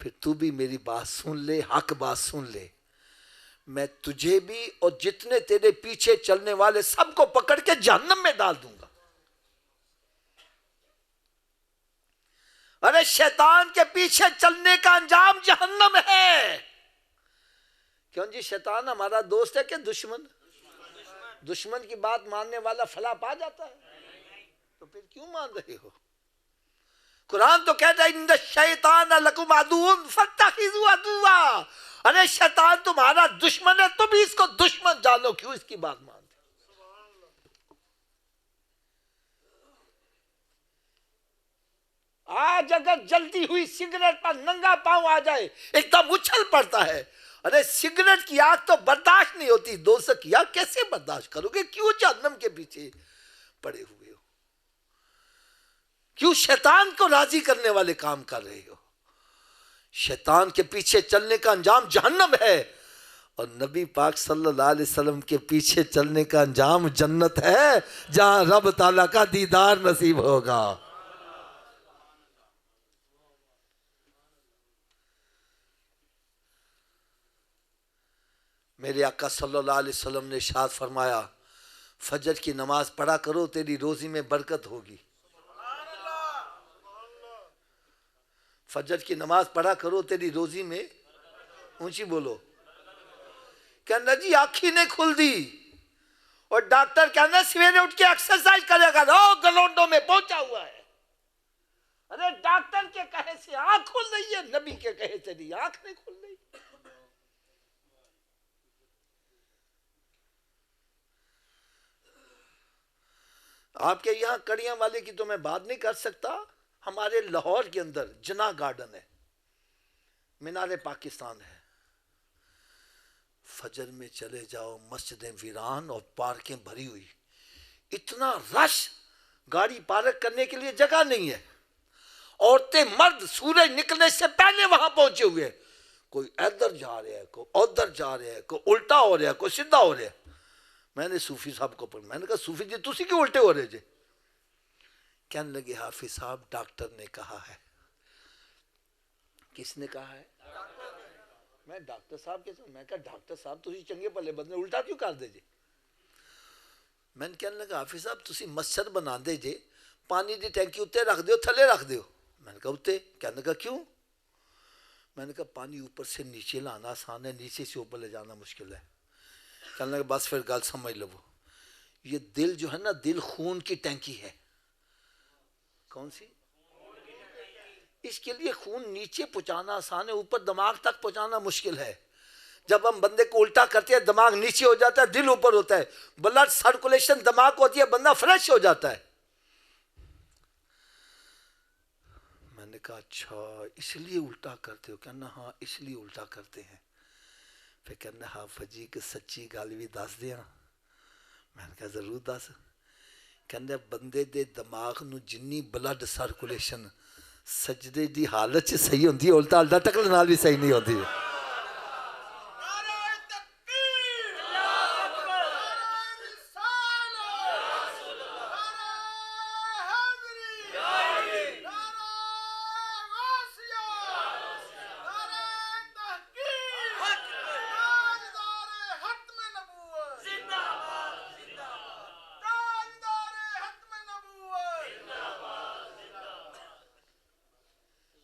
پھر تو بھی میری بات سن لے، حق بات سن لے، میں تجھے بھی اور جتنے تیرے پیچھے چلنے والے سب کو پکڑ کے جہنم میں ڈال دوں گا۔ ارے شیطان کے پیچھے چلنے کا انجام جہنم ہے۔ کیوں جی شیطان ہمارا دوست ہے کہ دشمن؟ دشمن کی بات ماننے والا فلاح پا جاتا ہے، تو پھر کیوں مان رہے ہو؟ قرآن تو کہتا ہے ان الشیطان لکم عدو فاتخذوہ عدوا، ارے شیطان تمہارا دشمن ہے، تم اس کو دشمن جانو، کیوں اس کی بات مانتے؟ آج اگر جلدی ہوئی سگریٹ پر ننگا پاؤں آ جائے ایک دم اچھل پڑتا ہے. ارے سگریٹ کی آگ تو برداشت نہیں ہوتی، دوزخ کی آگ کیسے برداشت کرو گے؟ کیوں جہنم کے پیچھے پڑے ہوئے ہو؟ کیوں شیطان کو راضی کرنے والے کام کر رہے ہو؟ شیطان کے پیچھے چلنے کا انجام جہنم ہے، اور نبی پاک صلی اللہ علیہ وسلم کے پیچھے چلنے کا انجام جنت ہے، جہاں رب تعالیٰ کا دیدار نصیب ہوگا. میرے آقا صلی اللہ علیہ وسلم نے ارشاد فرمایا فجر کی نماز پڑھا کرو، تیری روزی میں برکت ہوگی. فجر کی نماز پڑھا کرو، تیری روزی میں، اونچی بولو. کہنا جی آنکھی نہیں کھل دی، اور ڈاکٹر کہنا سویرے اٹھ کے ایکسرسائز کرے گا، رو گلونڈوں میں پہنچا ہوا ہے. ارے ڈاکٹر کے کہے سے آنکھ کھل رہی ہے، نبی کے کہے سے نہیں، آنکھ نہیں کھل رہی. آپ کے یہاں کڑیاں والے کی تو میں بات نہیں کر سکتا، ہمارے لاہور کے اندر جناح گارڈن ہے، مینار پاکستان ہے. فجر میں چلے جاؤ، مسجدیں ویران اور پارکیں بھری ہوئی، اتنا رش، گاڑی پارک کرنے کے لیے جگہ نہیں ہے. عورتیں مرد سورج نکلنے سے پہلے وہاں پہنچے ہوئے، کوئی ادھر جا رہا ہے، کوئی ادھر جا رہا ہے، کوئی الٹا ہو رہا ہے، کوئی سیدھا ہو رہا ہے. میں نے صوفی صاحب کو پڑھا، میں نے کہا صوفی جی تسی کیوں الٹے ہو رہے جی؟ کہنے لگے حافظ صاحب ڈاکٹر نے کہا ہے. کس نے کہا ہے؟ میں ڈاکٹر صاحب کے ساتھ، میں کہا ڈاکٹر صاحب تسی چنگے پلے بندے الٹا کیوں کر دے جی؟ میں نے کہنے لگا حافظ صاحب تسی مسجد بنا دے جے، پانی دی ٹینکی اتنے رکھ دیو تھلے رکھ دیو. میں نے کہا اتنے. کہنے لگا کیوں؟ میں نے کہا پانی اوپر سے نیچے لانا آسان ہے، نیچے سے اوپر لے جانا مشکل ہے. کہنے لگا بس پھر گل سمجھ لو، یہ دل جو ہے نا، دل خون کی ٹینکی ہے. کون سی؟ اس کے لیے خون نیچے پہنچانا آسان ہے، اوپر دماغ تک پہنچانا مشکل ہے. جب ہم بندے کو الٹا کرتے ہیں دماغ نیچے ہو جاتا ہے، دل اوپر ہوتا ہے، بلڈ سرکولیشن دماغ کو ہوتی ہے، بندہ فریش ہو جاتا ہے. میں نے کہا اچھا اس لیے الٹا کرتے ہو؟ کہنا ہاں اس لیے الٹا کرتے ہیں. پھر کہنا حافظ جی کہ سچی گل بھی دس دیا. میں نے کہا ضرور دس. کہنا بندے دے دماغ نو جنی بلڈ سرکولیشن سجدے دی حالت چ صحیح ہوندی ہے، الٹا الٹا ٹکل نال بھی صحیح نہیں ہوندی.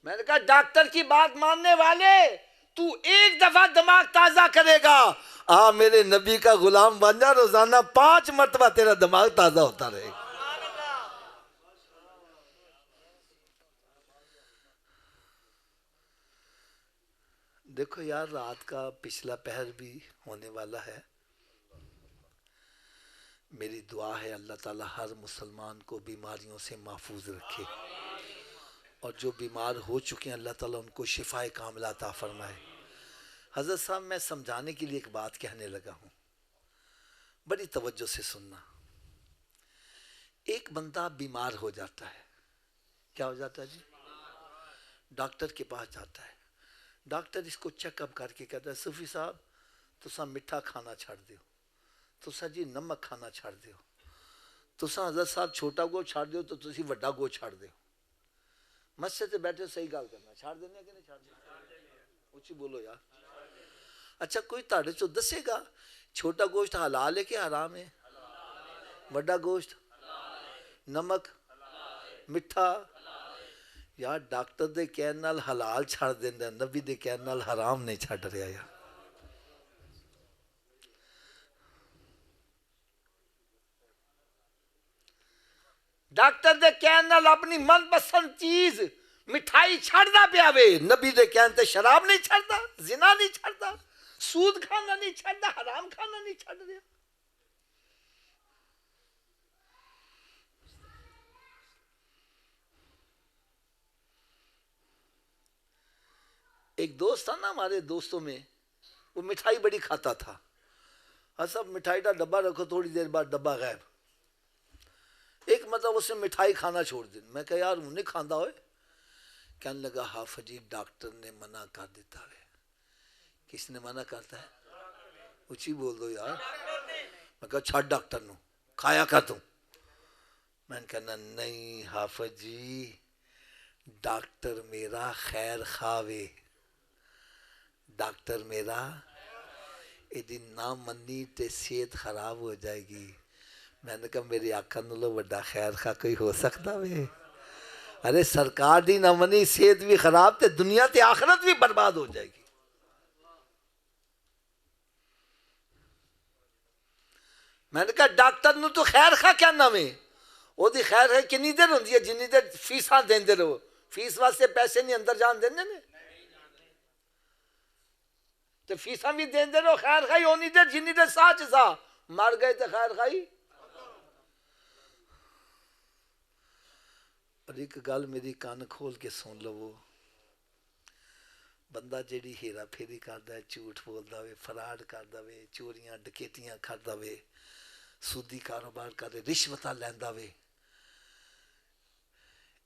میں نے کہا ڈاکٹر کی بات ماننے والے تو ایک دفعہ دماغ تازہ کرے گا، میرے نبی کا غلام بن جا، روزانہ 5 مرتبہ تیرا دماغ تازہ ہوتا رہے گا. دیکھو یار رات کا پچھلا پہر بھی ہونے والا ہے. میری دعا ہے اللہ تعالیٰ ہر مسلمان کو بیماریوں سے محفوظ رکھے، اور جو بیمار ہو چکے ہیں اللہ تعالیٰ ان کو شفائے کاملہ عطا فرمائے. حضرت صاحب میں سمجھانے کے لیے ایک بات کہنے لگا ہوں، بڑی توجہ سے سننا. ایک بندہ بیمار ہو جاتا ہے، کیا ہو جاتا ہے جی؟ ڈاکٹر کے پاس جاتا ہے، ڈاکٹر اس کو چیک اپ کر کے کہتا ہے صوفی صاحب تسا میٹھا کھانا چھڑ دیو، تسا جی نمک کھانا چھڑ دیو، تسا حضرت صاحب چھوٹا گو چھڑ دیو تو تسی وڈا گو چھڑ دیو. مسجد سے بیٹھے صحیح گل کرنا، چھاڑ دینے کہ نہیں چھاڑ دینے؟ اچھی بولو یار. اچھا کوئی تاڑے چو دسے گا چھوٹا گوشت حلال ہے کہ حرام ہے؟ وڈا گوشت؟ نمک مٹھا؟ یار ڈاکٹر دے کہن نال حلال چھاڑ دینا، نبی دے کہن نال حرام نہیں چھاڑ رہا. یار ڈاکٹر دے کہن نال اپنی من پسند چیز مٹھائی چھڑنا پیا وے، نبی دے کہن تے شراب نہیں چھڑدا، زنا نہیں چھڑدا، سود کھانا نہیں چھڑدا، حرام کھانا نہیں چھڑ دیا. ایک دوست تھا نا ہمارے دوستوں میں, وہ مٹھائی بڑی کھاتا تھا. سب مٹھائی کا ڈبہ رکھو, تھوڑی دیر بعد ڈبہ غائب. ایک مطلب اس نے مٹھائی کھانا چھوڑ دی. میں کہا یار انہیں کھاندہ ہوئے. کہنے لگا حافظ جی ڈاکٹر نے منع کر دیتا ہے. کس نے منع کرتا ہے؟ اچھی بول دو یار. میں کہا چھاڑ ڈاکٹر نو, کھایا کر تم. میں نے کہنا نہیں حافظ جی, ڈاکٹر میرا خیر خواہ, ڈاکٹر میرا یہ نہ منی تے صحت خراب ہو جائے گی. میں نے کہا میری آقا نالوں بڑا خیر خواہ کوئی ہو سکتا وے؟ ارے سرکار دی نہ منی صحت بھی خراب تے دنیا تے آخرت بھی برباد ہو جائے گی. میں نے کہا ڈاکٹر نو تو خیر خواہ کیا نام ہے؟ وہ دی خیر ہے کنی دیر ہوندی ہے جنی دیر فیساں دین دے رہو. فیس واسطے پیسے نہیں اندر جان دینے نے, تو فیساں بھی دین دے رہو. خیر خواہی ہونی دیر جنی دیر ساچ سا مر گئے تو خیر خواہی. اور ایک گل میری کان کھول کے سن لو, بندہ جیڑی ہیرا پھیری کردا ہے, جھوٹ بولدا وے, فراڈ کردا وے, چوریاں ڈکیتیاں کردا وے, سودی کاروبار کرے, رشوتاں لیندا وے,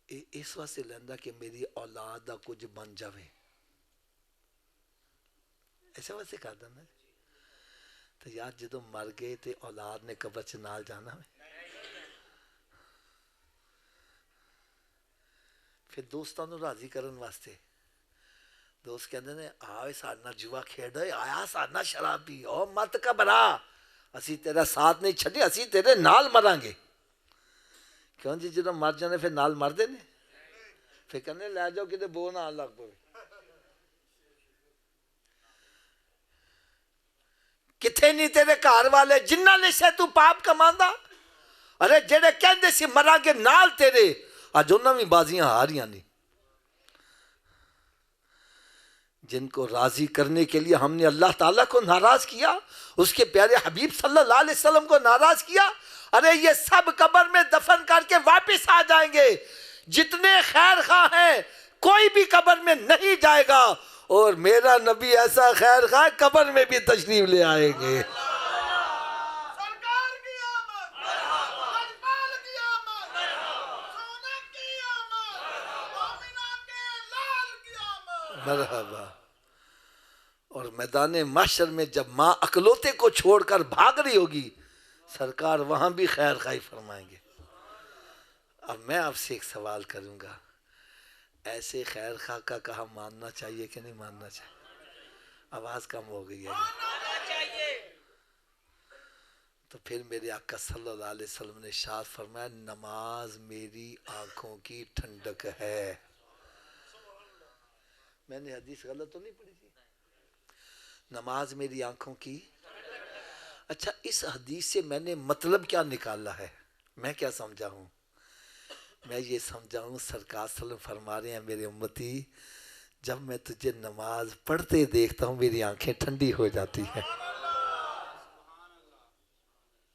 اس واسطے لیندا کہ میری اولاد دا کچھ بن جاوے. ایسے واسطے کردا نا. تو یار جدوں مر گئے تے اولاد نے قبر چ نال جانا وے. پھر دوستاں نوں راضی کرن واسطے دوست کہندے نے آئے ساڈے نال جوا کھیڈ, آیا ساڈے نال شراب پی, او مت گھبرا اسی تیرا ساتھ نہیں چھڈی, اسی تیرے نال مراں گے. کیوں جی جدوں مر جانے پھر نال مردے نے, پھر کہنے لے جاؤ کتے بو نہ آن لگ پوے. کتھے نہیں تیرے گھر والے جنہاں نے سے تو پاپ کماندا؟ ارے جڑے کہندے سی مراں گے نال تیرے, اج انہاں بھی بازیاں ہاریاں نہیں. جن کو راضی کرنے کے لیے ہم نے اللہ تعالیٰ کو ناراض کیا, اس کے پیارے حبیب صلی اللہ علیہ وسلم کو ناراض کیا, ارے یہ سب قبر میں دفن کر کے واپس آ جائیں گے. جتنے خیر خواہ ہیں کوئی بھی قبر میں نہیں جائے گا, اور میرا نبی ایسا خیر خواہ قبر میں بھی تشریف لے آئیں گے. مرحبا. اور میدان محشر میں جب ماں اکلوتے کو چھوڑ کر بھاگ رہی ہوگی, سرکار وہاں بھی خیر خواہی فرمائیں گے. اب میں آپ سے ایک سوال کروں گا, ایسے خیر خواہ کا کہا ماننا چاہیے کہ نہیں ماننا چاہیے؟ آواز کم ہو گئی ہے. تو پھر میرے آقا صلی اللہ علیہ وسلم نے ارشاد فرمایا نماز میری آنکھوں کی ٹھنڈک ہے. میں نے حدیث غلط تو نہیں پڑھی تھی؟ نماز میری آنکھوں کی. اچھا اس حدیث سے میں نے مطلب کیا نکالا ہے؟ میں کیا سمجھا ہوں؟ میں یہ سمجھا ہوں سرکار صلی اللہ علیہ وسلم فرما رہے ہیں میرے امتی, جب میں تجھے نماز پڑھتے دیکھتا ہوں میری آنکھیں ٹھنڈی ہو جاتی ہیں.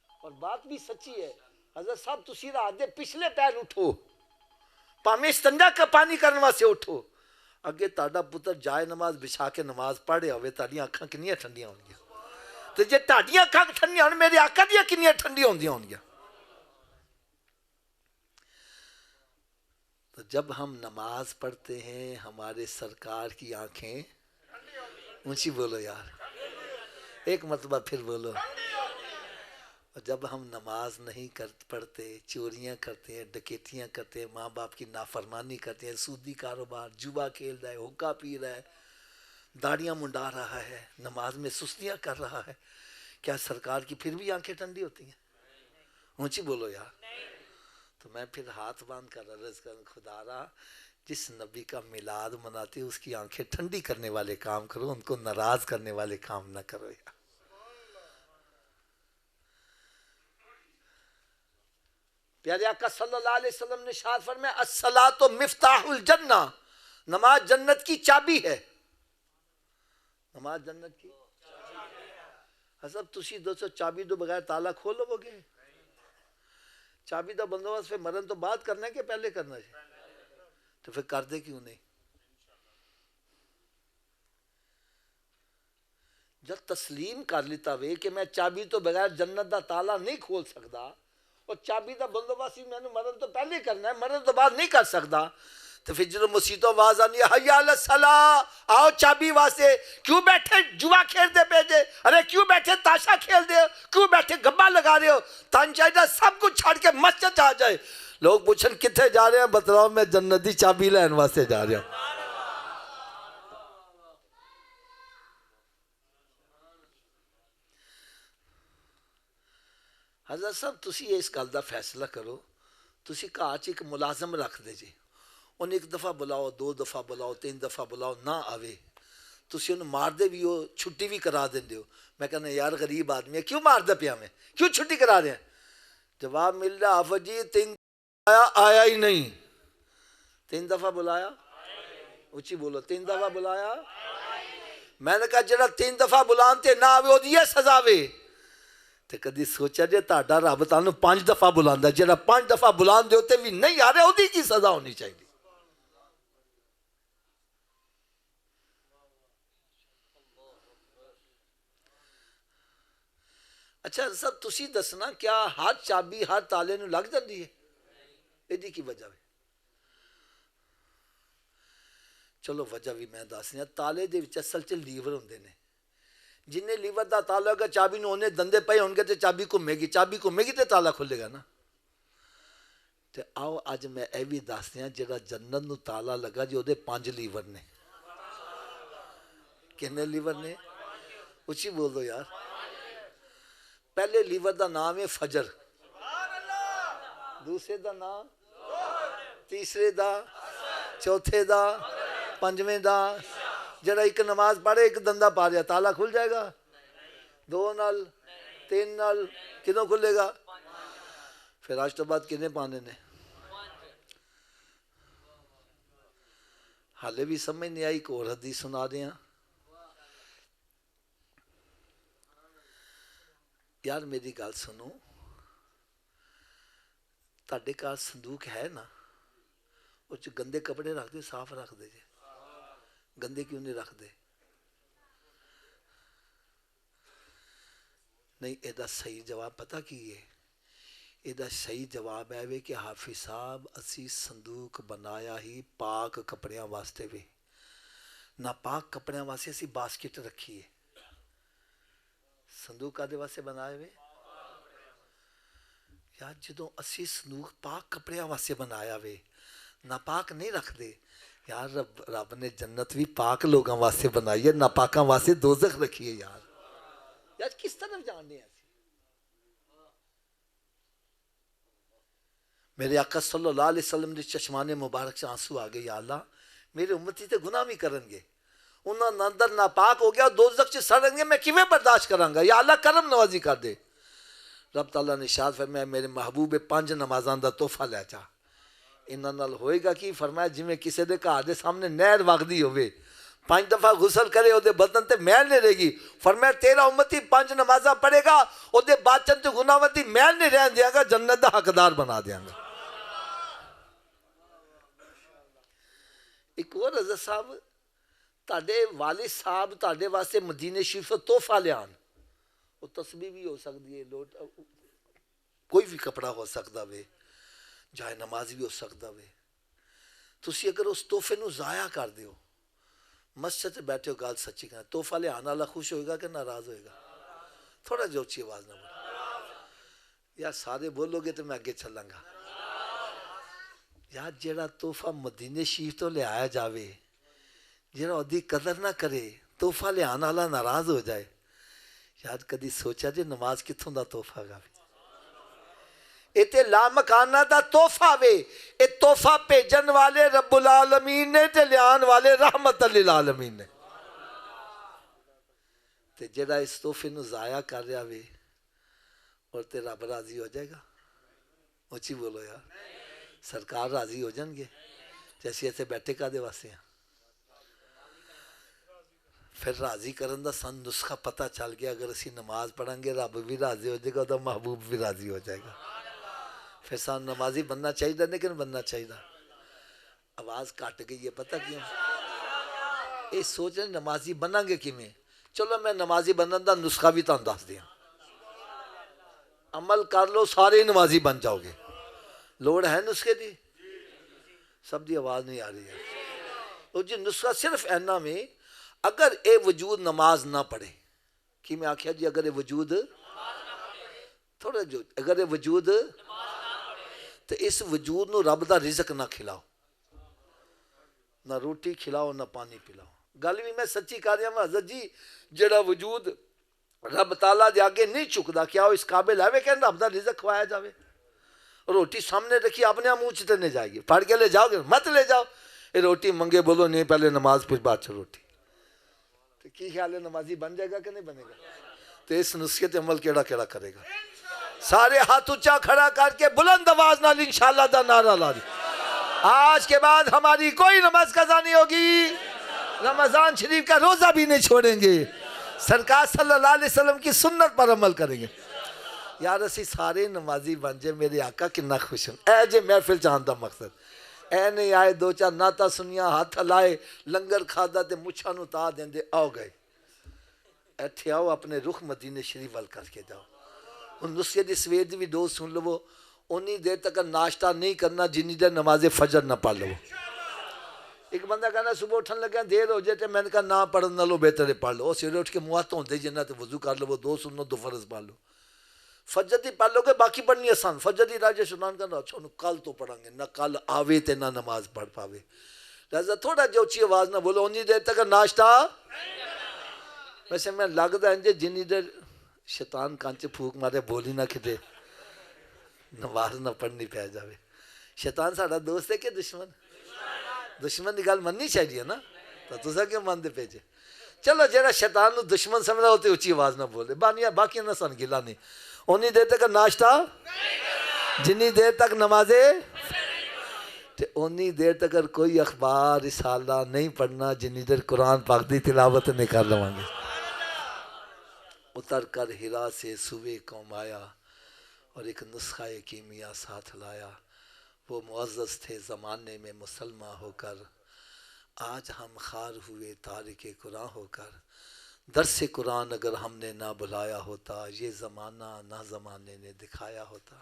اور بات بھی سچی ہے. حضرت صاحب تسی رات دے پچھلے پیر اٹھو, پاویں استنجا کا پانی کرنے واسطے اٹھو, اگے تہاڈا پتر جائے نماز بچھا کے نماز پڑھے ہوئے, تہاڈیاں اکھاں کنیاں ٹھنڈیاں ہون گیاں, تے جے تہاڈیاں اکھاں ٹھنڈیاں ہون میرے آقا دیاں کنیاں ٹھنڈیاں ہوندیاں ہون گیاں. تو جب ہم نماز پڑھتے ہیں ہمارے سرکار کی آنکھیں اونچی بولو یار, ایک مرتبہ پھر بولو. اور جب ہم نماز نہیں پڑھتے, چوریاں کرتے ہیں, ڈکیتیاں کرتے ہیں, ماں باپ کی نافرمانی کرتے ہیں, سودی کاروبار, جوا کھیل رہا ہے, حقہ پی رہا ہے, داڑیاں منڈا رہا ہے, نماز میں سستیاں کر رہا ہے, کیا سرکار کی پھر بھی آنکھیں ٹھنڈی ہوتی ہیں؟ اونچی بولو یار. تو میں پھر ہاتھ باندھ کر عرض کروں خدا را جس نبی کا میلاد مناتے اس کی آنکھیں ٹھنڈی کرنے والے کام کرو, ان کو ناراض کرنے والے کام نہ کرو یار. پیارے آقا صلی اللہ علیہ وسلم نے ارشاد فرمایا الصلاۃ مفتاح الجنہ, نماز جنت کی چابی ہے. نماز جنت کی حسب تسی دوستو چابی تو بغیر تالا کھولو گے. چابی دا بندوبست پھر مرن تو بعد کرنا ہے کہ پہلے کرنا ہے؟ تو پھر کر دے کیوں نہیں؟ جب تسلیم کر لیتا وے کہ میں چابی تو بغیر جنت دا تالا نہیں کھول سکتا اور چابی دا بندوبست میں نے مرن تو پہلے کرنا ہے، مرن تو بعد نہیں کر سکتا، تو پھر جب مسیحتوں آواز آنی ہے حی علی الصلاۃ، آؤ چابی واسطے، کیوں بیٹھے جوا کھیلتے پے جے، ارے کیوں بیٹھے تاشا کھیل دے ہو، کیوں بیٹھے گبا لگا رہے ہو، تن چاہیے سب کچھ چھڑ کے مسجد آ جائے۔ لوگ پوچھن کتنے جا رہے ہیں، بتلاؤ میں جنت دی چابی لین واسطے جا رہا ہوں۔ حضرت صاحب تسی اس گل دا فیصلہ کرو، تسی گھر چ ایک ملازم رکھ دے جی، انہیں ایک دفعہ بلاؤ، دو دفعہ بلاؤ، تین دفعہ بلاؤ، نہ آوے، تسی انہیں مار دے بھی ہو، چھٹی بھی کرا دیں ہو۔ میں کہنا یار غریب آدمی ہے، کیوں مار دے پیا میں، کیوں چھٹی کرا رہے ہیں؟ جواب مل رہا آفت جی تین آیا ہی نہیں، تین دفعہ بلایا، اچھی بولو، تین دفعہ بلایا، میں نے کہا جڑا تین دفعہ بلانتے نہ آوے وہ یہ سزا وے، تے کدی سوچا جے تہاڈا رب تانوں 5 دفعہ بلاندا، جڑا 5 دفعہ بلان دے ہوتے بھی نہیں آ رہے اودی کی سزا ہونی چاہیے؟ اچھا سب تسی دسنا کیا ہر چابی ہر تالے نو لگ جاندی ہے؟ ایدی کی وجہ ہے؟ چلو وجہ بھی میں دس رہا، تالے دے وچ اصل چ لیور ہوندے نے، جن لیور دا تالا ہوگا چابی نو اونے دندے پے ہون گے تے چابی گھومے گی تے تالا کھلے گا نا۔ تے آؤ اج میں اے بھی دس دیا جڑا جنت نو تالا لگا جی اودے 5 لیور نے، کنے لیور نے؟ اچھی بول دو یار۔ پہلے لیور دا نام ہے فجر، دوسرے دا نام، تیسرے دا، چوتھے دا، پنجویں دا، جڑا ایک نماز پڑھے ایک دندہ پا رہا تالا کھل جائے گا؟ 2 نال 3 نال کدوں کھلے گا؟ پھر آج تو بعد کنے پانے نے؟ حالے بھی سمجھ نہیں آئی، کو اور حدیث سنا دیا یار میری گل سنو، تاڈے گھر صندوق ہے نا، اس گندے کپڑے رکھ دے، صاف رکھ دے جے، گندے کیوں نہیں رکھ دے؟ نہیں ایدہ صحیح جواب پتہ کی ہے؟ ایدہ صحیح جواب ہے وے کہ حافظ صاحب اسی صندوق بنایا ہی پاک کپڑیاں واسطے وے، نہ پاک کپڑیاں واسطے اسی باسکٹ رکھی ہے۔ صندوق آدھے واسطے بنائے وے یار، جدوں اسی صندوق پاک کپڑیاں واسطے بنایا وے، نہ پاک نہیں رکھ دے یار، رب نے جنت بھی پاک لوگاں واسطے بنائی ہے، نہ پاکاں واسطے دوزخ رکھی ہے یار۔ یار کس طرف جاننے ہیں؟ میرے آقا صلی اللہ علیہ وسلم نے چشمان مبارک سے آنسو آگے، یا اللہ میرے امتی تے گناہ بھی کرن گے، انہاں اندر ناپاک ہو گیا، دوزخ سے سڑیں گے، میں کیویں برداشت کراں گا؟ یا اللہ کرم نوازی کر دے۔ رب تعالیٰ نے ارشاد فرمایا میرے محبوب 5 نمازاں دا تحفہ لے جا، انہاں نال ہوئے گا کی؟ فرمایا جویں کسے دے گھر دے سامنے نہر وگدی ہوئے، 5 دفعہ غسل کرے او دے بدن تے میل نہیں رہے گی، فرمایا تیرا امتی 5 نمازاں پڑھے گا او دے باچن تے گناہاں دی میل نہیں رہن دیاں گا، جنت دا حقدار بنا دیاں گا۔ ایک اور حضرت صاحب، تاڑے والد صاحب تاڑے واسطے مدینہ شریف تحفہ لے آن، وہ تسبیح بھی ہو سکتی ہے، کوئی بھی کپڑا ہو سکتا وے، جائے نماز بھی ہو سکتا وے، تسی اگر اس تحفے نو ضائع کر دیو، مسجد بیٹھے ہو گال سچی کرنا، تحفہ لے آنا اللہ خوش ہوئے گا کہ ناراض ہوئے گا؟ تھوڑا جو اچھی آواز نہ بولو یار، سارے بولو گے تو میں آگے چلاں گا یار۔ جیڑا تحفہ مدینہ شریف تو لے آیا جاوے، جیڑا اودی قدر نہ کرے، تحفہ لے آنا اللہ ناراض ہو جائے یار، کدی سوچا جے نماز کتھوں دا تحفہ گا؟ اتے لامکانہ دا تحفہ وے، اے تحفہ بھیجن والے رب العالمین نے تے لیان والے رحمت للعالمین نے، تے جڑا اس تحفے نو ضائع کر رہا وے اور تے رب راضی ہو جائے گا؟ اچھی بولو یار، سرکار راضی ہو جائیں گے؟ جیسے ایسے بیٹھے کا دے واسے ہیں، پھر راضی کرن دا سن نسخہ پتہ چل گیا، اگر اسی نماز پڑھیں گے رب بھی راضی ہو جائے گا، تو محبوب بھی راضی ہو جائے گا، پھر سان نمازی بننا چاہیے لیکن بننا چاہیے۔ آواز کٹ گئی ہے، پتہ کیوں؟ یہ سوچ رہے نمازی بنیں گے کیویں؟ چلو میں نمازی بننے دا نسخہ بھی تان دس دیا، عمل کر لو سارے نمازی بن جاؤ گے۔ لوڑ ہے نسخے دی؟ سب دی آواز نہیں آ رہی ہے۔ وہ جی نسخہ صرف اینا میں اگر اے وجود نماز نہ پڑھے، کی میں آکھیا جی اگر اے وجود تھوڑا جو اگر اے وجود تو اس وجود نو رب دا رزق نہ کھلاؤ، نہ روٹی کھلاؤ نہ پانی پلاؤ۔ گل بھی میں سچی کر رہا ہوں حضرت جی، جڑا وجود رب تعالیٰ دے آگے نہیں چکدا، کیا وہ اس قابل ہے کہ رب دا رزق کھوایا جاوے؟ روٹی سامنے رکھی اپنے منہ چتے نہیں جائے گی، پڑھ کے لے جاؤ گے مت لے جاؤ، یہ روٹی منگے بولو نہیں پہلے نماز پھر بعد روٹی، تو کی خیال ہے نمازی بن جائے گا کہ نہیں بنے گا؟ تو اس نسخے تے عمل کیڑا کیڑا کرے گا؟ سارے ہاتھ اونچا کھڑا کر کے بلند آواز نال انشاءاللہ دا نعرہ لا دی، آج کے بعد ہماری کوئی نماز قضا نہیں ہوگی، رمضان شریف کا روزہ بھی نہیں چھوڑیں گے، سرکار صلی اللہ علیہ وسلم کی سنت پر عمل کریں گے۔ یار اسی سارے نمازی بن جائے، میرے آقا کنا خوش ہوں۔ اے جے محفل چاہن دا مقصد اے نہیں آئے دو چار ناتا سنیا ہاتھ لائے لنگر کھادا تے مچھا نو تا دیں دے آؤ گئے، ایتھے آؤ اپنے رخ مدینہ شریف وال کر کے جاؤ۔ ان نسخے دی سویر دی بھی دو سن لو، انہی دیر تک ناشتہ نہیں کرنا جنہی دیر نماز فجر نہ پڑھ لو۔ ایک بندہ کہنا صبح اٹھن لگا دیر ہو جائے میں نے کہا نہ پڑھن نہ لو بہتر ہے پڑھ لو، سویرے اٹھ کے منہ ہاتھ دھوندے جنہ تے وضو کر لو، دو سنو دو فرض پڑھ لو، فجر دی پڑھ لو گے باقی پڑھنی آسان، فجر دی راجہ سنان کرنا اچھا انہوں کل تو پڑھیں گے، نہ کل آوے تے نہ نماز پڑھ پاوے، لہذا تھوڑا جو اچھی آواز نہ بولو، انہی دیر تک ناشتہ۔ ویسے میں لگتا ہے جنہی دیر شیطان کانچے پھوک مارے بولی نہ کھدے نماز نہ پڑھنی پہ جاوے۔ شیطان ساڑا دوست ہے کہ دشمن؟ دشمن دی گل مننی چاہیے نا، تو تسا کیوں مندے پیجے؟ چلو جیڑا شیطان نو دشمن سمجھا ہوتے اچھی آواز نہ بولے، بانیا باقی نہ سن گلا نہیں، انہی دیر تک ناشتہ جنہی دیر تک نمازے انہی دیر تک کوئی اخبار رسالہ نہیں پڑھنا جنہی دیر قرآن پاک دی تلاوت نہیں کر لوانگے۔ اتر کر ہرا سے صوبے قوم آیا اور ایک نسخہ کیمیا ساتھ لایا، وہ معزز تھے زمانے میں مسلمان ہو کر، آج ہم خار ہوئے تارک قرآن ہو کر، درس قرآن اگر ہم نے نہ بلایا ہوتا، یہ زمانہ نہ زمانے نے دکھایا ہوتا۔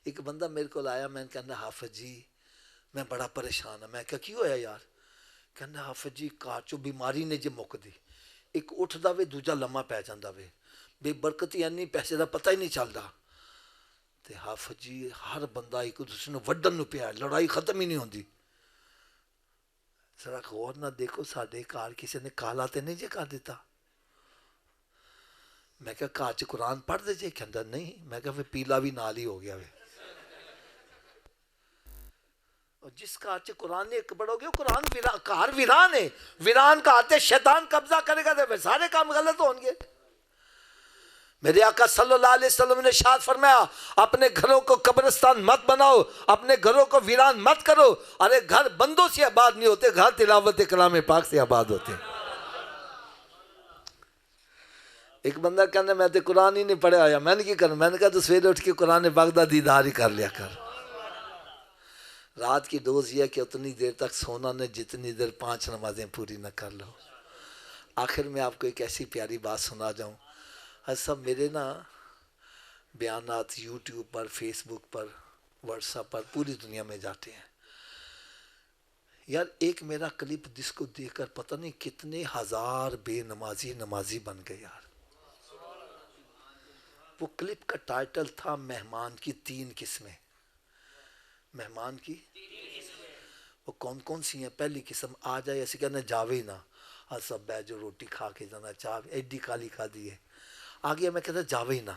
ایک بندہ میرے کو آیا، میں نے کہنا حافظ جی میں بڑا پریشان ہوں، میں کہا کیوں ہویا یار؟ کہنا حافظ جی کارچو بیماری نے جے مک دی، ایک اٹھ دا وے دوجا لمحہ پہ جاندہ وے، بے برکتی اینی پیسے دا پتہ ہی نہیں چل دا، تے حافظ جی ہر بندہ ایک دوسرے نے وڈن نو پیا، لڑائی ختم ہی نہیں ہوندی، ذرا غور نہ دیکھو ساڑھے کار کسی نے کالا تے نہیں جے کر دیتا؟ میں کہا کارچ قرآن پڑھ دے جے؟ کہندہ نہیں، میں کہا وہ پیلا بھی نال ہی ہو گیا وے، اور جس کارچ قرآن نے ایک بڑھو گیا قرآن کار ویران ہے، ویران کا آتے شیطان قبضہ کرے گا تو سارے کام غلط ہوں گے۔ میرے آقا صلی اللہ علیہ وسلم نے ارشاد فرمایا اپنے گھروں کو قبرستان مت بناؤ، اپنے گھروں کو ویران مت کرو، ارے گھر بندوں سے آباد نہیں ہوتے، گھر تلاوت کلام پاک سے آباد ہوتے ہیں۔ ایک بندہ کہنا میں تے قرآن ہی نہیں پڑھے آیا، میں نے کی کرنا؟ میں نے کہا تو سویرے اٹھ کے قرآن پاک دا دیدار ہی کر لیا کر۔ رات کی ڈوز یہ کہ اتنی دیر تک سونا نے جتنی دیر 5 نمازیں پوری نہ کر لو۔ آخر میں آپ کو ایک ایسی پیاری بات سنا جاؤں، سب میرے نا بیانات یوٹیوب پر، فیس بک پر، واٹس ایپ پر پوری دنیا میں جاتے ہیں۔ یار ایک میرا کلپ جس کو دیکھ کر پتہ نہیں کتنے ہزار بے نمازی بن گئے یار۔ وہ کلپ کا ٹائٹل تھا مہمان کی 3 قسمیں۔ مہمان کی وہ کون کون سی ہیں؟ پہلی قسم آ جائے ایسے کہنا جاوے نہ، اور سب بے جو روٹی کھا کے جانا چاہ ایڈی کالی کھا دی ہے، آگے میں کہتا جاوے نہ۔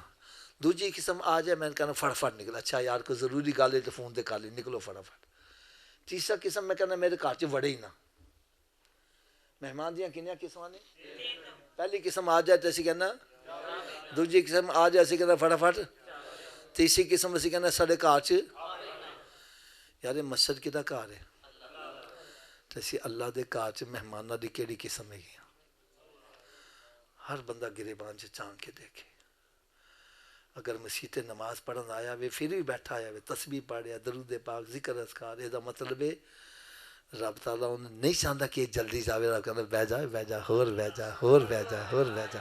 دوسری قسم آ جائے میں کہنا فٹافٹ نکلا، اچھا یار کو ضروری گالے تو فون دے کالے نکلو فٹافٹ۔ تیسرا قسم میں کہنا میرے گھر چ وڑے ہی نہ۔ مہمان دیاں کنیاں قسم نے؟ پہلی قسم آ جائے تو اسی کہنا، دوسری قسم آ جائے اسی کہنا فٹافٹ، تیسری قسم اسی کہنا ساڑے گھر چ۔ یار مسجد کدا گھر ہے تو اسی اللہ دے گھر چ مہمانہ دی کیڑی قسم ہے گیا؟ ہر بندہ گریبان سے چانک کے دیکھے۔ اگر مسیح نماز پڑھن آیا وے پھر بھی بیٹھا آیا وے، تسبیح پڑھیا، درود پاک، ذکر اذکار، یہ دا مطلب ہے رب تعالیٰ انہیں نہیں چاہتا کہ جلدی جاوے، رب کہنا بہ جا بہ جا، ہور بہ جا، ہور بہ جا، ہور بہ جا۔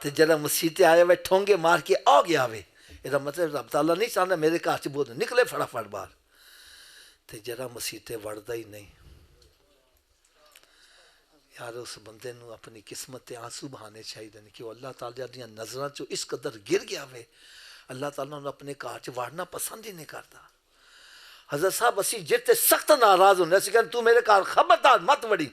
تو جڑا مسیح تے آیا ہوئے ٹھونگے مار کے آ گیا ہوئے، یہ مطلب رب تعالیٰ نہیں چاہتا میرے گھر چ بہت نکلے فٹافٹ باہر۔ تو جڑا مسیح تے وڑدا ہی نہیں، یار اس بندے نو اپنی قسمت تے آنسو بہانے چاہیے کہ وہ اللہ تعالیٰ دیاں نظراں چوں اس قدر گر گیا ہوئے، اللہ تعالیٰ انہوں اپنے کار چ وڑنا پسند ہی نہیں کرتا۔ حضرت صاحب اسی جتے سخت ناراض ہونے، اسی کہنے تو میرے کار خبردار مت وڑی۔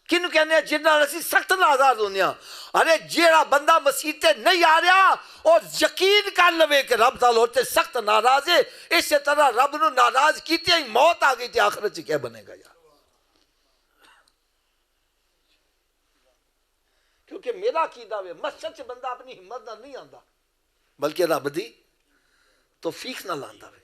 کنوں کہنے ہیں جنہاں اسی سخت ناراض ہونے ہیں، ارے جیڑا بندہ مسیح تے نہیں آ رہا اور یقین کر لوے کہ رب تعالیٰ ہوتے سخت ناراض ہے، اسی طرح رب نو ناراض کیتے ہی موت آ گئی تھی، آخرت کیا بنے گا یار؟ کیونکہ میرا عقیدہ ہے مسجد سے بندہ اپنی ہمت نہ نہیں آندا بلکہ رب دی توفیق نہ لاندا ہے۔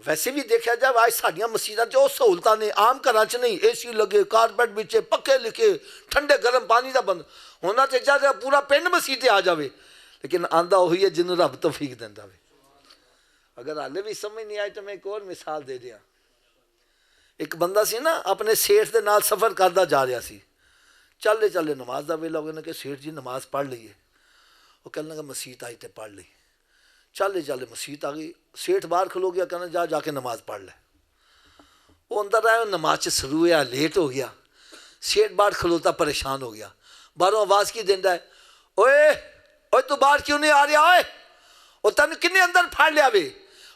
ویسے بھی دیکھا جائے آج ساڑیاں مسیحاں جو سہولتاں نے عام گھراں چ نہیں، اے سی لگے، کارپیٹ بچے، پکے لکھے، ٹھنڈے گرم پانی دا بند ہونا چاہیے پورا پنڈ مسیح تے آ جاوے، لیکن آندا وہی ہے جنوں رب توفیق دیندا وے۔ اگر حالے بھی سمجھ نہیں آئی تو میں ایک اور مثال دے دیا۔ ایک بندہ سی نا اپنے سیٹھ دے نال سفر کردا جا رہا سی، چلے چلے نماز دا ویلا ہو گیا کہ سیٹھ جی نماز پڑھ لئیے، وہ کہنے لگا مسیت آئی تے پڑھ لی، چلے چلے مسیت آ گئی، سیٹھ باہر کھلو گیا کہنا جا جا کے نماز پڑھ لے۔ وہ اندر آیا نماز سے شروع ہوا، لیٹ ہو گیا، سیٹھ باہر کھلوتا پریشان ہو گیا، باہروں آواز کی دیندا ہے، اوئے اوئے تو باہر کیوں نہیں آ رہا؟ اوئے وہ تینوں کنے اندر پھڑ لیا وے؟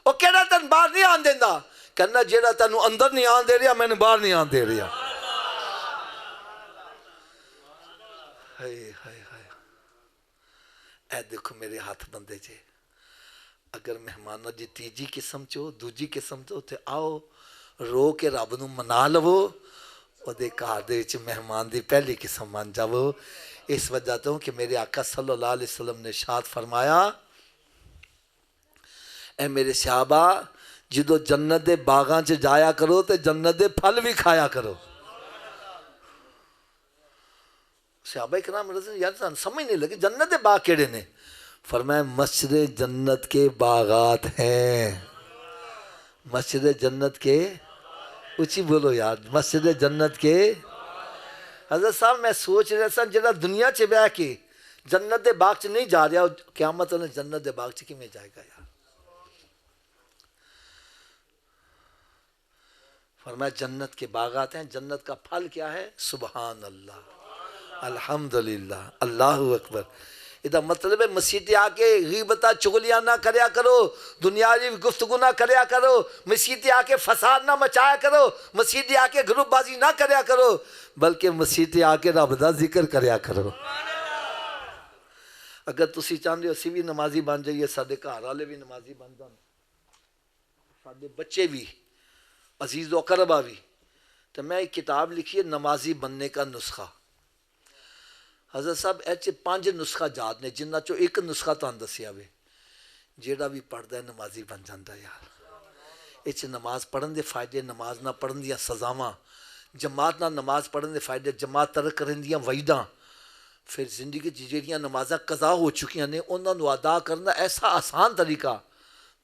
وہ کہڑا تین باہر نہیں آن دیندا؟ کہنا جیڑا تینوں اندر نہیں آن دے رہا میں نے باہر نہیں آن دے رہا۔ ہائے ہائے ہائے، اے دیکھو میرے ہاتھ بندے جے، اگر مہمانہ جی تیجی قسم چو دوجی قسم چو تے آؤ رو کے رب نو منا لو، او دے گھر دے وچ مہمان دی پہلی قسم بن جاؤ۔ اس وجہ تو کہ میرے آقا صلی اللہ علیہ وسلم نے ارشاد فرمایا، اے میرے صحابہ جدو جنت دے باغاں چ جایا کرو تے جنت دے پھل بھی کھایا کرو۔ صحابہ کرام رضی اللہ عنہم یار سمجھ نہیں لگی جنت دے باغ کیڑے نے؟ فرمایا مسجد جنت کے باغات ہیں، مسجد جنت کے، اچھی بولو یار، مسجد جنت کے۔ حضرت صاحب میں سوچ رہا سا جڑا دنیا چ بہ کے جنت دے باغ چ نہیں جا رہا قیامت والے جنت دے باغ چ کیویں جائے گا یار؟ فرمایا جنت کے باغات ہیں، جنت کا پھل کیا ہے؟ سبحان اللہ، الحمدللہ، اللہ اکبر۔ یہ مطلب ہے مسیح آ کے غیبتہ چغلیاں نہ کریا کرو، دنیاوی گفتگو نہ کریا کرو، مسیح آ کے فساد نہ مچایا کرو، مسیح آ کے گروپ بازی نہ کریا کرو، بلکہ مسیح آ کے رب دا ذکر کریا کرو۔ اگر تسی چاہتے ہو اسی بھی نمازی بن جائیے، سارے گھر والے بھی نمازی بن جان، سارے بچے بھی، عزیز و اقربا بھی، تو میں ایک کتاب لکھی ہے نمازی بننے کا نسخہ۔ حضرت صاحب ایچے 5 نسخہ جات نے جنہ چو ایک نسخہ تان دسیا وے، جیڑا بھی پڑھدا ہے نمازی بن جاندا یار۔ ایچے نماز پڑھن دے فائدے، نماز نہ پڑھن دیاں سزاواں، جماعت نہ نماز پڑھن دے فائدے، جماعت ترک کرن دیاں وعیداں، پھر زندگی جیڑیاں نمازاں قضا ہو چکیاں نے انہاں نو ادا کرنا ایسا آسان طریقہ،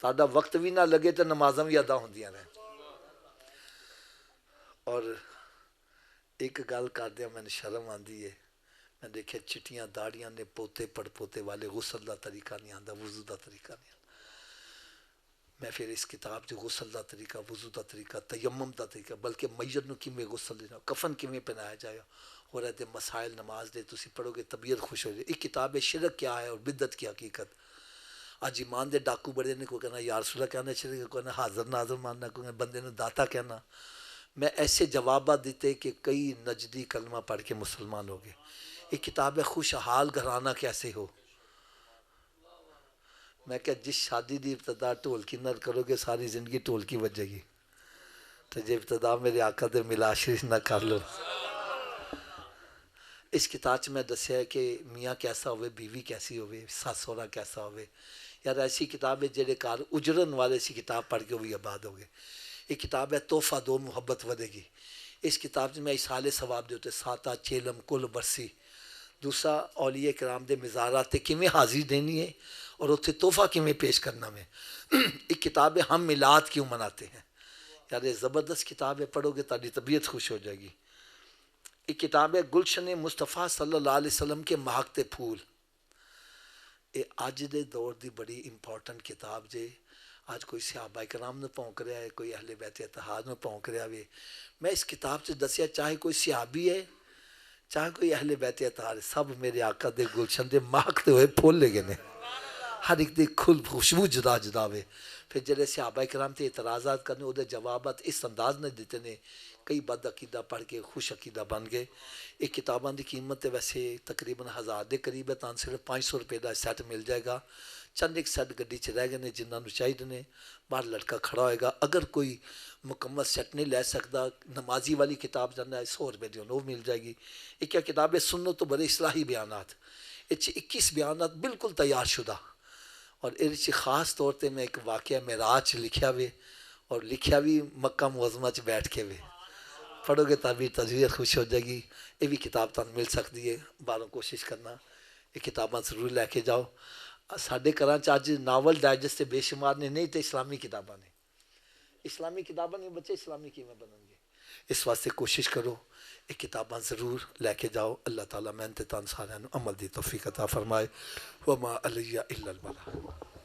تہاڈا وقت بھی نہ لگے تے نمازاں بھی ادا ہوندیاں رہن۔ اور ایک گل کردیاں میں نے شرم آندی ہے، میں دیکھے چٹیاں داڑیاں نے پوتے پڑ پوتے والے، غسل دا طریقہ نہیں آندا، وضو دا طریقہ نہیں آندا۔ میں پھر اس کتاب جو غسل دا طریقہ، وضو دا طریقہ، تیمم دا طریقہ، بلکہ میت نو کیویں غسل دینا، کفن کیویں پہنایا جائے اور ایتے مسائل نماز دے تسی پڑھو گے طبیعت خوش ہو جائے۔ ایک کتاب ہے شرک کیا ہے اور بدعت کی حقیقت۔ آج ایمان دے ڈاکو بڑے نے، کوئی کہنا یا رسول اللہ کہنا شرک، کوئی کہنا حاضر ناظر ماننا، کوئی کہنا بندے نے داتا کہنا۔ میں ایسے جوابات دیتے کہ کئی نجدی کلمہ پڑھ کے مسلمان ہو گئے۔ ایک کتاب ہے خوشحال گھرانہ کیسے ہو۔ میں کہ جس شادی دی ابتدا ٹھولکی نہ کرو گے ساری زندگی ٹھولکی بجے گی، تو جب ابتدا میرے آقا دے ملا شریف نہ کر لو۔ اس کتاب میں دسیا ہے کہ میاں کیسا ہوئے، بیوی کیسی ہوئے، ساس سہرا کیسا ہوئے۔ یار ایسی کتاب ہے جڑے کار اجرن والے سی کتاب پڑھ کے وہ بھی آباد ہو گئے۔ ایک کتاب ہے تحفہ دو محبت ودے گی۔ اس کتاب میں اشال ثواب دے ہوتے ساتا چیلم کل برسی، دوسرا اولیاء کرام دے مزارات تے کیویں حاضری دینی ہے، اور اتنے تحفہ کیویں پیش کرنا میں ایک کتاب ہے ہم میلاد کیوں مناتے ہیں. یار یہ زبردست کتاب ہے, پڑھو گے تاری طبیعت خوش ہو جائے گی. ایک کتاب ہے گلشن مصطفیٰ صلی اللہ علیہ وسلم کے مہکتے پھول. یہ اج دے دور دی بڑی امپورٹنٹ کتاب جے. آج کوئی صحابہ کرام نے پونک رہا ہے, کوئی اہل بیت اتحاد میں پونک رہا ہے. میں اس کتاب سے دسیا چاہے کوئی صحابی ہے چاہے کوئی اہل بیت اتحاد, سب میرے آقا دے گلشن دے مہکتے ہوئے پھول لے گئے. ہر ایک دی خوشبو جدا جدا وے. پھر جڑے صحابہ کرام تے اعتراضات کرنے وہ جوابات اس انداز نے دیتے نے, کئی بد عقیدہ پڑھ کے خوش عقیدہ بن گئے. یہ کتاباں دی قیمت ویسے تقریباً 1000 دے قریب ہے, تاں صرف 500 روپے دا سیٹ مل جائے گا. چند ایک سیٹ گڈی چ رہ گئے نے جنہاں نو چاہیے نے, باہر لڑکا کھڑا ہوئے گا. اگر کوئی مکمل سیٹ نہیں لے سکتا, نمازی والی کتاب جانا ہے 100 روپے دی وہ مل جائے گی. ایک کیا کتاب ہے سنت تو بڑے اصلاحی بیانات, اس 21 بیانات بالکل تیار شدہ. اور اس خاص طور پہ میں ایک واقعہ معراج لکھیا ہوئے, اور لکھیا بھی مکہ معظمہ چ بیٹھ کے ہوئے. پڑھو گے تبھی طبیعت خوش ہو جائے گی. یہ بھی کتاب تمہیں مل سکتی ہے, باہروں کوشش کرنا یہ کتاباں ضرور لے کے جاؤ. ساڈے گھراں چ اج ناول ڈائجسٹ بے شمار نے, نہیں تو اسلامی کتاباں نے. اسلامی کتاباں نے بچے اسلامی کیویں بنن گے, اس واسطے کوشش کرو یہ کتاباں ضرور لے کے جاؤ. اللہ تعالیٰ میں تے تان سارے عمل دی توفیق عطا فرمائے. وما علیہ الا البلاغ.